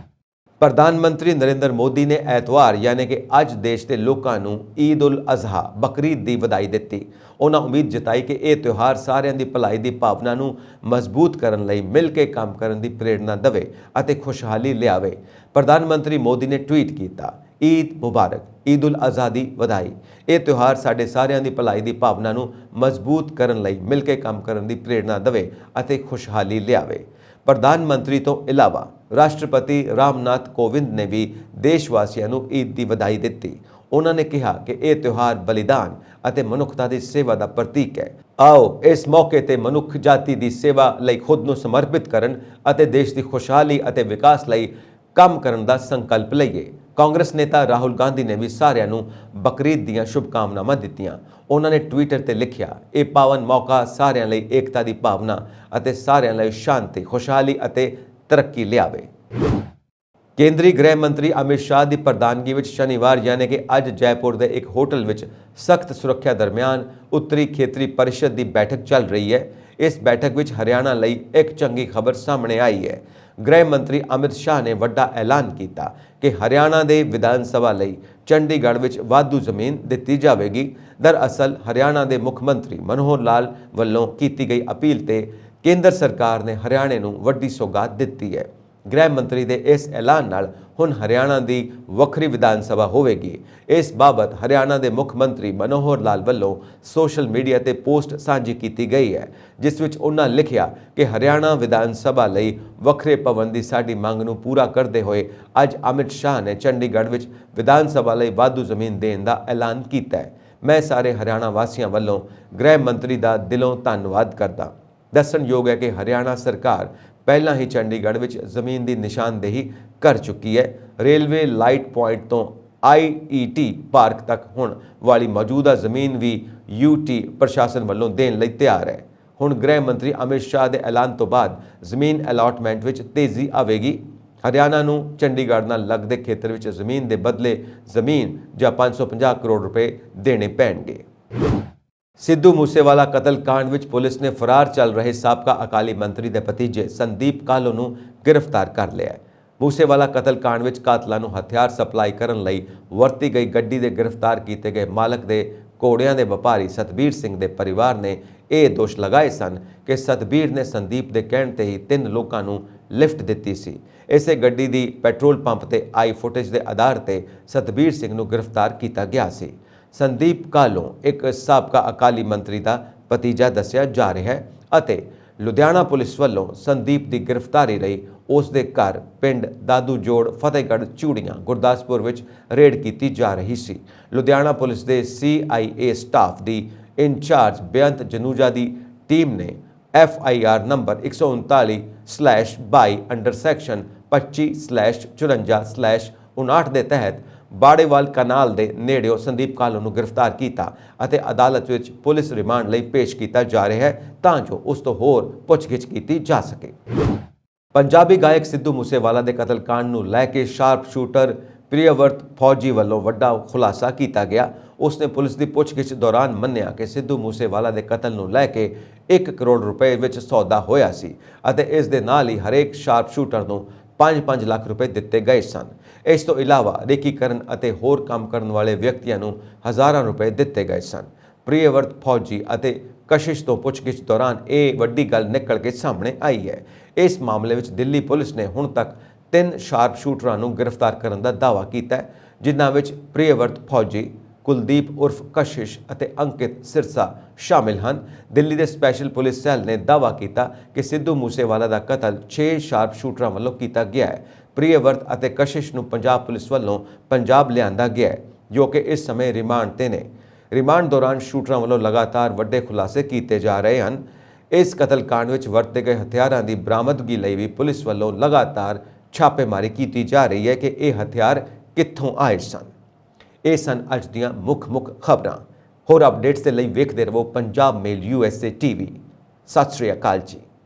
ਪ੍ਰਧਾਨ ਮੰਤਰੀ ਨਰਿੰਦਰ ਮੋਦੀ ਨੇ ਐਤਵਾਰ ਯਾਨੀ ਕਿ ਅੱਜ ਦੇਸ਼ ਦੇ ਲੋਕਾਂ ਨੂੰ ਈਦ ਉਲ ਅਜ਼ਹਾ ਬਕਰੀਦ ਦੀ ਵਧਾਈ ਦਿੱਤੀ। ਉਹਨਾਂ ਉਮੀਦ ਜਤਾਈ ਕਿ ਇਹ ਤਿਉਹਾਰ ਸਾਰਿਆਂ ਦੀ ਭਲਾਈ ਦੀ ਭਾਵਨਾ ਨੂੰ ਮਜ਼ਬੂਤ ਕਰਨ ਲਈ ਮਿਲ ਕੇ ਕੰਮ ਕਰਨ ਦੀ ਪ੍ਰੇਰਣਾ ਦੇਵੇ ਅਤੇ ਖੁਸ਼ਹਾਲੀ ਲਿਆਵੇ। ਪ੍ਰਧਾਨ ਮੰਤਰੀ ਮੋਦੀ ਨੇ ਟਵੀਟ ਕੀਤਾ, ਈਦ ਮੁਬਾਰਕ, ਈਦ ਉਲ ਅਜ਼ਹਾ ਦੀ ਵਧਾਈ। ਇਹ ਤਿਉਹਾਰ ਸਾਡੇ ਸਾਰਿਆਂ ਦੀ ਭਲਾਈ ਦੀ ਭਾਵਨਾ ਨੂੰ ਮਜ਼ਬੂਤ ਕਰਨ ਲਈ ਮਿਲ ਕੇ ਕੰਮ ਕਰਨ ਦੀ ਪ੍ਰੇਰਣਾ ਦੇਵੇ ਅਤੇ ਖੁਸ਼ਹਾਲੀ ਲਿਆਵੇ। ਪ੍ਰਧਾਨ ਮੰਤਰੀ ਤੋਂ ਇਲਾਵਾ ਰਾਸ਼ਟਰਪਤੀ ਰਾਮਨਾਥ ਕੋਵਿੰਦ ਨੇ ਵੀ ਦੇਸ਼ ਵਾਸੀਆਂ ਨੂੰ ਈਦ ਦੀ ਵਧਾਈ ਦਿੱਤੀ। ਉਹਨਾਂ ਨੇ ਕਿਹਾ ਕਿ ਇਹ ਤਿਉਹਾਰ ਬਲੀਦਾਨ ਅਤੇ ਮਨੁੱਖਤਾ ਦੀ ਸੇਵਾ ਦਾ ਪ੍ਰਤੀਕ ਹੈ। ਆਓ ਇਸ ਮੌਕੇ ਤੇ ਮਨੁੱਖ ਜਾਤੀ ਦੀ ਸੇਵਾ ਲਈ ਖੁਦ ਨੂੰ ਸਮਰਪਿਤ ਕਰਨ ਅਤੇ ਦੇਸ਼ ਦੀ ਖੁਸ਼ਹਾਲੀ ਅਤੇ ਵਿਕਾਸ ਲਈ ਕੰਮ ਕਰਨ ਦਾ ਸੰਕਲਪ ਲਈਏ। ਕਾਂਗਰਸ ਨੇਤਾ ਰਾਹੁਲ ਗਾਂਧੀ ਨੇ ਵੀ ਸਾਰਿਆਂ ਨੂੰ ਬਕਰੀਦ ਦੀਆਂ ਸ਼ੁਭਕਾਮਨਾਵਾਂ ਦਿੱਤੀਆਂ। ਉਹਨਾਂ ਨੇ ਟਵਿੱਟਰ ਤੇ ਲਿਖਿਆ, ਇਹ ਪਾਵਨ ਮੌਕਾ ਸਾਰਿਆਂ ਲਈ ਏਕਤਾ ਦੀ ਭਾਵਨਾ ਅਤੇ ਸਾਰਿਆਂ ਲਈ ਸ਼ਾਂਤੀ, ਖੁਸ਼ਹਾਲੀ ਅਤੇ ਤਰੱਕੀ ਲਿਆਵੇ। ਕੇਂਦਰੀ ਗ੍ਰਹਿ ਮੰਤਰੀ ਅਮਿਤ ਸ਼ਾਹ ਦੀ ਪ੍ਰਧਾਨਗੀ ਵਿੱਚ ਸ਼ਨੀਵਾਰ ਯਾਨੀ ਕਿ ਅੱਜ ਜੈਪੁਰ ਦੇ ਇੱਕ ਹੋਟਲ ਵਿੱਚ ਸਖਤ ਸੁਰੱਖਿਆ ਦਰਮਿਆਨ ਉੱਤਰੀ ਖੇਤਰੀ ਪਰਿਸ਼ਦ ਦੀ ਬੈਠਕ ਚੱਲ ਰਹੀ ਹੈ। ਇਸ ਬੈਠਕ ਵਿੱਚ ਹਰਿਆਣਾ ਲਈ ਇੱਕ ਚੰਗੀ ਖਬਰ ਸਾਹਮਣੇ ਆਈ ਹੈ। ਗ੍ਰਹਿ ਮੰਤਰੀ ਅਮਿਤ ਸ਼ਾਹ ਨੇ ਵੱਡਾ ਐਲਾਨ ਕੀਤਾ ਕਿ ਹਰਿਆਣਾ ਦੇ ਵਿਧਾਨ ਸਭਾ ਲਈ ਚੰਡੀਗੜ੍ਹ ਵਿੱਚ ਵਾਧੂ ਜ਼ਮੀਨ ਦਿੱਤੀ ਜਾਵੇਗੀ। ਦਰਅਸਲ ਹਰਿਆਣਾ ਦੇ ਮੁੱਖ ਮੰਤਰੀ ਮਨੋਹਰ ਲਾਲ ਵੱਲੋਂ ਕੀਤੀ ਗਈ ਅਪੀਲ ਤੇ ਕੇਂਦਰ ਸਰਕਾਰ ਨੇ ਹਰਿਆਣੇ ਨੂੰ ਵੱਡੀ ਸੌਗਾਤ ਦਿੱਤੀ ਹੈ। ਗ੍ਰਹਿ ਮੰਤਰੀ ਦੇ ਇਸ ਐਲਾਨ ਨਾਲ ਹੁਣ ਹਰਿਆਣਾ ਦੀ ਵੱਖਰੀ ਵਿਧਾਨ ਸਭਾ ਹੋਵੇਗੀ। ਇਸ ਬਾਬਤ ਹਰਿਆਣਾ ਦੇ ਮੁੱਖ ਮੰਤਰੀ ਮਨੋਹਰ ਲਾਲ ਵੱਲੋਂ ਸੋਸ਼ਲ ਮੀਡੀਆ ਤੇ ਪੋਸਟ ਸਾਂਝੀ ਕੀਤੀ ਗਈ ਹੈ, ਜਿਸ ਵਿੱਚ ਉਹਨਾਂ ਲਿਖਿਆ ਕਿ ਹਰਿਆਣਾ ਵਿਧਾਨ ਸਭਾ ਲਈ ਵੱਖਰੇ ਭਵਨ ਦੀ ਸਾਡੀ ਮੰਗ ਨੂੰ ਪੂਰਾ ਕਰਦੇ ਹੋਏ ਅੱਜ ਅਮਿਤ ਸ਼ਾਹ ਨੇ ਚੰਡੀਗੜ੍ਹ ਵਿੱਚ ਵਿਧਾਨ ਸਭਾ ਲਈ ਵਾਧੂ ਜ਼ਮੀਨ ਦੇਣ ਦਾ ਐਲਾਨ ਕੀਤਾ ਹੈ। ਮੈਂ ਸਾਰੇ ਹਰਿਆਣਾ ਵਾਸੀਆਂ ਵੱਲੋਂ ਗ੍ਰਹਿ ਮੰਤਰੀ ਦਾ ਦਿਲੋਂ ਧੰਨਵਾਦ ਕਰਦਾ। ਦੱਸਣਯੋਗ ਹੈ ਕਿ ਹਰਿਆਣਾ ਸਰਕਾਰ ਪਹਿਲਾਂ ਹੀ ਚੰਡੀਗੜ੍ਹ ਵਿੱਚ ਜ਼ਮੀਨ ਦੀ ਨਿਸ਼ਾਨਦੇਹੀ ਕਰ ਚੁੱਕੀ ਹੈ। ਰੇਲਵੇ ਲਾਈਟ ਪੁਆਇੰਟ ਤੋਂ IET ਪਾਰਕ ਤੱਕ ਹੋਣ ਵਾਲੀ ਮੌਜੂਦਾ ਜ਼ਮੀਨ ਵੀ UT ਪ੍ਰਸ਼ਾਸਨ ਵੱਲੋਂ ਦੇਣ ਲਈ ਤਿਆਰ ਹੈ। ਹੁਣ ਗ੍ਰਹਿ ਮੰਤਰੀ ਅਮਿਤ ਸ਼ਾਹ ਦੇ ਐਲਾਨ ਤੋਂ ਬਾਅਦ ਜ਼ਮੀਨ ਅਲਾਟਮੈਂਟ ਵਿੱਚ ਤੇਜ਼ੀ ਆਵੇਗੀ। ਹਰਿਆਣਾ ਨੂੰ ਚੰਡੀਗੜ੍ਹ ਨਾਲ ਲੱਗਦੇ ਖੇਤਰ ਵਿੱਚ ਜ਼ਮੀਨ ਦੇ ਬਦਲੇ ਜ਼ਮੀਨ ਜਾਂ 550 ਕਰੋੜ ਰੁਪਏ ਦੇਣੇ ਪੈਣਗੇ। ਸਿੱਧੂ ਮੂਸੇਵਾਲਾ ਕਤਲकांड ਵਿੱਚ ਪੁਲਿਸ ਨੇ ਫਰਾਰ ਚੱਲ ਰਹੇ ਸਾਬਕਾ ਅਕਾਲੀ ਮੰਤਰੀ ਦੇ ਭਤੀਜੇ ਸੰਦੀਪ ਕਾਹਲੋਂ ਨੂੰ ਗ੍ਰਿਫਤਾਰ ਕਰ ਲਿਆ ਹੈ। ਮੂਸੇਵਾਲਾ ਕਤਲकांड ਵਿੱਚ ਕਾਤਲਾਂ ਨੂੰ ਹਥਿਆਰ ਸਪਲਾਈ ਕਰਨ ਲਈ ਵਰਤੀ ਗਈ ਗੱਡੀ ਦੇ ਗ੍ਰਿਫਤਾਰ ਕੀਤੇ ਗਏ ਮਾਲਕ ਦੇ ਘੋੜਿਆਂ ਦੇ ਵਪਾਰੀ ਸਤਬੀਰ ਸਿੰਘ ਦੇ ਪਰਿਵਾਰ ਨੇ ਇਹ ਦੋਸ਼ ਲਗਾਏ ਸਨ ਕਿ ਸਤਬੀਰ ਨੇ ਸੰਦੀਪ ਦੇ ਕਹਿਣ ਤੇ ਹੀ 3 ਲੋਕਾਂ ਨੂੰ ਲਿਫਟ ਦਿੱਤੀ ਸੀ। ਇਸੇ ਗੱਡੀ ਦੀ ਪੈਟਰੋਲ ਪੰਪ ਤੇ ਆਈ ਫੁਟੇਜ ਦੇ ਆਧਾਰ ਤੇ ਸਤਬੀਰ ਸਿੰਘ ਨੂੰ ਗ੍ਰਿਫਤਾਰ ਕੀਤਾ ਗਿਆ ਸੀ। ਸੰਦੀਪ ਕਾਹਲੋਂ ਇੱਕ ਸਾਬਕਾ ਅਕਾਲੀ ਮੰਤਰੀ ਦਾ ਭਤੀਜਾ ਦੱਸਿਆ ਜਾ ਰਿਹਾ ਹੈ ਅਤੇ ਲੁਧਿਆਣਾ ਪੁਲਿਸ ਵੱਲੋਂ ਸੰਦੀਪ ਦੀ ਗ੍ਰਿਫਤਾਰੀ ਲਈ ਉਸ ਦੇ ਘਰ ਪਿੰਡ ਦਾਦੂ ਜੋੜ ਫਤਿਹਗੜ੍ਹ ਚੂੜੀਆਂ ਗੁਰਦਾਸਪੁਰ ਵਿੱਚ ਰੇਡ ਕੀਤੀ ਜਾ ਰਹੀ ਸੀ। ਲੁਧਿਆਣਾ ਪੁਲਿਸ ਦੇ CIA ਸਟਾਫ ਦੀ ਇੰਚਾਰਜ ਬੇਅੰਤ ਜਨੂਜਾ ਦੀ ਟੀਮ ਨੇ FIR ਨੰਬਰ 139/22 ਅੰਡਰ ਸੈਕਸ਼ਨ 25/54/59 ਦੇ ਤਹਿਤ ਬਾੜੇਵਾਲ ਕਨਾਲ ਦੇ ਨੇੜਿਓਂ ਸੰਦੀਪ ਕਾਹਲੋਂ ਨੂੰ ਗ੍ਰਿਫਤਾਰ ਕੀਤਾ ਅਤੇ ਅਦਾਲਤ ਵਿੱਚ ਪੁਲਿਸ ਰਿਮਾਂਡ ਲਈ ਪੇਸ਼ ਕੀਤਾ ਜਾ ਰਿਹਾ ਹੈ ਤਾਂ ਜੋ ਉਸ ਤੋਂ ਹੋਰ ਪੁੱਛਗਿੱਛ ਕੀਤੀ ਜਾ ਸਕੇ। ਪੰਜਾਬੀ ਗਾਇਕ ਸਿੱਧੂ ਮੂਸੇਵਾਲਾ ਦੇ ਕਤਲकांड ਨੂੰ ਲੈ ਕੇ ਸ਼ਾਰਪ ਸ਼ੂਟਰ ਪ੍ਰਿਯਵਰਤ ਫੌਜੀ ਵੱਲੋਂ ਵੱਡਾ ਖੁਲਾਸਾ ਕੀਤਾ ਗਿਆ। ਉਸਨੇ ਪੁਲਿਸ ਦੀ ਪੁੱਛਗਿੱਛ ਦੌਰਾਨ ਮੰਨਿਆ ਕਿ ਸਿੱਧੂ ਮੂਸੇਵਾਲਾ ਦੇ ਕਤਲ ਨੂੰ ਲੈ ਕੇ 1 ਕਰੋੜ ਰੁਪਏ ਵਿੱਚ ਸੌਦਾ ਹੋਇਆ ਸੀ ਅਤੇ ਇਸ ਦੇ ਨਾਲ ਹੀ ਹਰੇਕ ਸ਼ਾਰਪ ਸ਼ੂਟਰ ਨੂੰ 5-5 ਲੱਖ ਰੁਪਏ ਦਿੱਤੇ ਗਏ ਸਨ। ਇਸ ਤੋਂ ਇਲਾਵਾ ਰੇਕੀਕਰਨ ਅਤੇ ਹੋਰ ਕੰਮ ਕਰਨ ਵਾਲੇ ਵਿਅਕਤੀਆਂ ਨੂੰ ਹਜ਼ਾਰਾਂ ਰੁਪਏ ਦਿੱਤੇ ਗਏ ਸਨ। ਪ੍ਰਿਯਵਰਤ ਫੌਜੀ ਅਤੇ ਕਸ਼ਿਸ਼ ਤੋਂ ਪੁੱਛਗਿੱਛ ਦੌਰਾਨ ਇਹ ਵੱਡੀ ਗੱਲ ਨਿਕਲ ਕੇ ਸਾਹਮਣੇ ਆਈ ਹੈ। ਇਸ ਮਾਮਲੇ ਵਿੱਚ ਦਿੱਲੀ ਪੁਲਿਸ ਨੇ ਹੁਣ ਤੱਕ 3 ਸ਼ਾਰਪ ਸ਼ੂਟਰਾਂ ਨੂੰ ਗ੍ਰਿਫਤਾਰ ਕਰਨ ਦਾ ਦਾਅਵਾ ਕੀਤਾ ਹੈ, ਜਿਨ੍ਹਾਂ ਵਿੱਚ ਪ੍ਰਿਯਵਰਤ ਫੌਜੀ, ਕੁਲਦੀਪ ਉਰਫ ਕਸ਼ਿਸ਼ ਅਤੇ ਅੰਕਿਤ ਸਿਰਸਾ ਸ਼ਾਮਿਲ ਹਨ। ਦਿੱਲੀ ਦੇ ਸਪੈਸ਼ਲ ਪੁਲਿਸ ਸੈੱਲ ਨੇ ਦਾਅਵਾ ਕੀਤਾ ਕਿ ਸਿੱਧੂ ਮੂਸੇਵਾਲਾ ਦਾ ਕਤਲ 6 ਸ਼ਾਰਪ ਸ਼ੂਟਰਾਂ ਵੱਲੋਂ ਕੀਤਾ ਗਿਆ ਹੈ। ਪ੍ਰਿਯਵਰਤ ਅਤੇ ਕਸ਼ਿਸ਼ ਨੂੰ ਪੰਜਾਬ ਪੁਲਿਸ ਵੱਲੋਂ ਪੰਜਾਬ ਲਿਆਂਦਾ ਗਿਆ ਹੈ, ਜੋ ਕਿ ਇਸ ਸਮੇਂ ਰਿਮਾਂਡ ਤੇ ਨੇ। ਰਿਮਾਂਡ ਦੌਰਾਨ ਸ਼ੂਟਰਾਂ ਵੱਲੋਂ ਲਗਾਤਾਰ ਵੱਡੇ ਖੁਲਾਸੇ ਕੀਤੇ ਜਾ ਰਹੇ ਹਨ। ਇਸ ਕਤਲकांड ਵਿੱਚ ਵਰਤੇ ਗਏ ਹਥਿਆਰਾਂ ਦੀ ਬਰਾਮਦਗੀ ਲਈ ਵੀ ਪੁਲਿਸ ਵੱਲੋਂ ਲਗਾਤਾਰ ਛਾਪੇਮਾਰੀ ਕੀਤੀ ਜਾ ਰਹੀ ਹੈ ਕਿ ਇਹ ਹਥਿਆਰ ਕਿੱਥੋਂ ਆਏ ਸਨ। ਇਹ ਸਨ ਅੱਜ ਦੀਆਂ ਮੁੱਖ ਖਬਰਾਂ। ਹੋਰ ਅਪਡੇਟਸ ਦੇ ਲਈ ਵੇਖਦੇ ਰਹੋ ਪੰਜਾਬ ਮੇਲ USA TV। ਸਤਿ ਸ਼੍ਰੀ ਅਕਾਲ ਜੀ।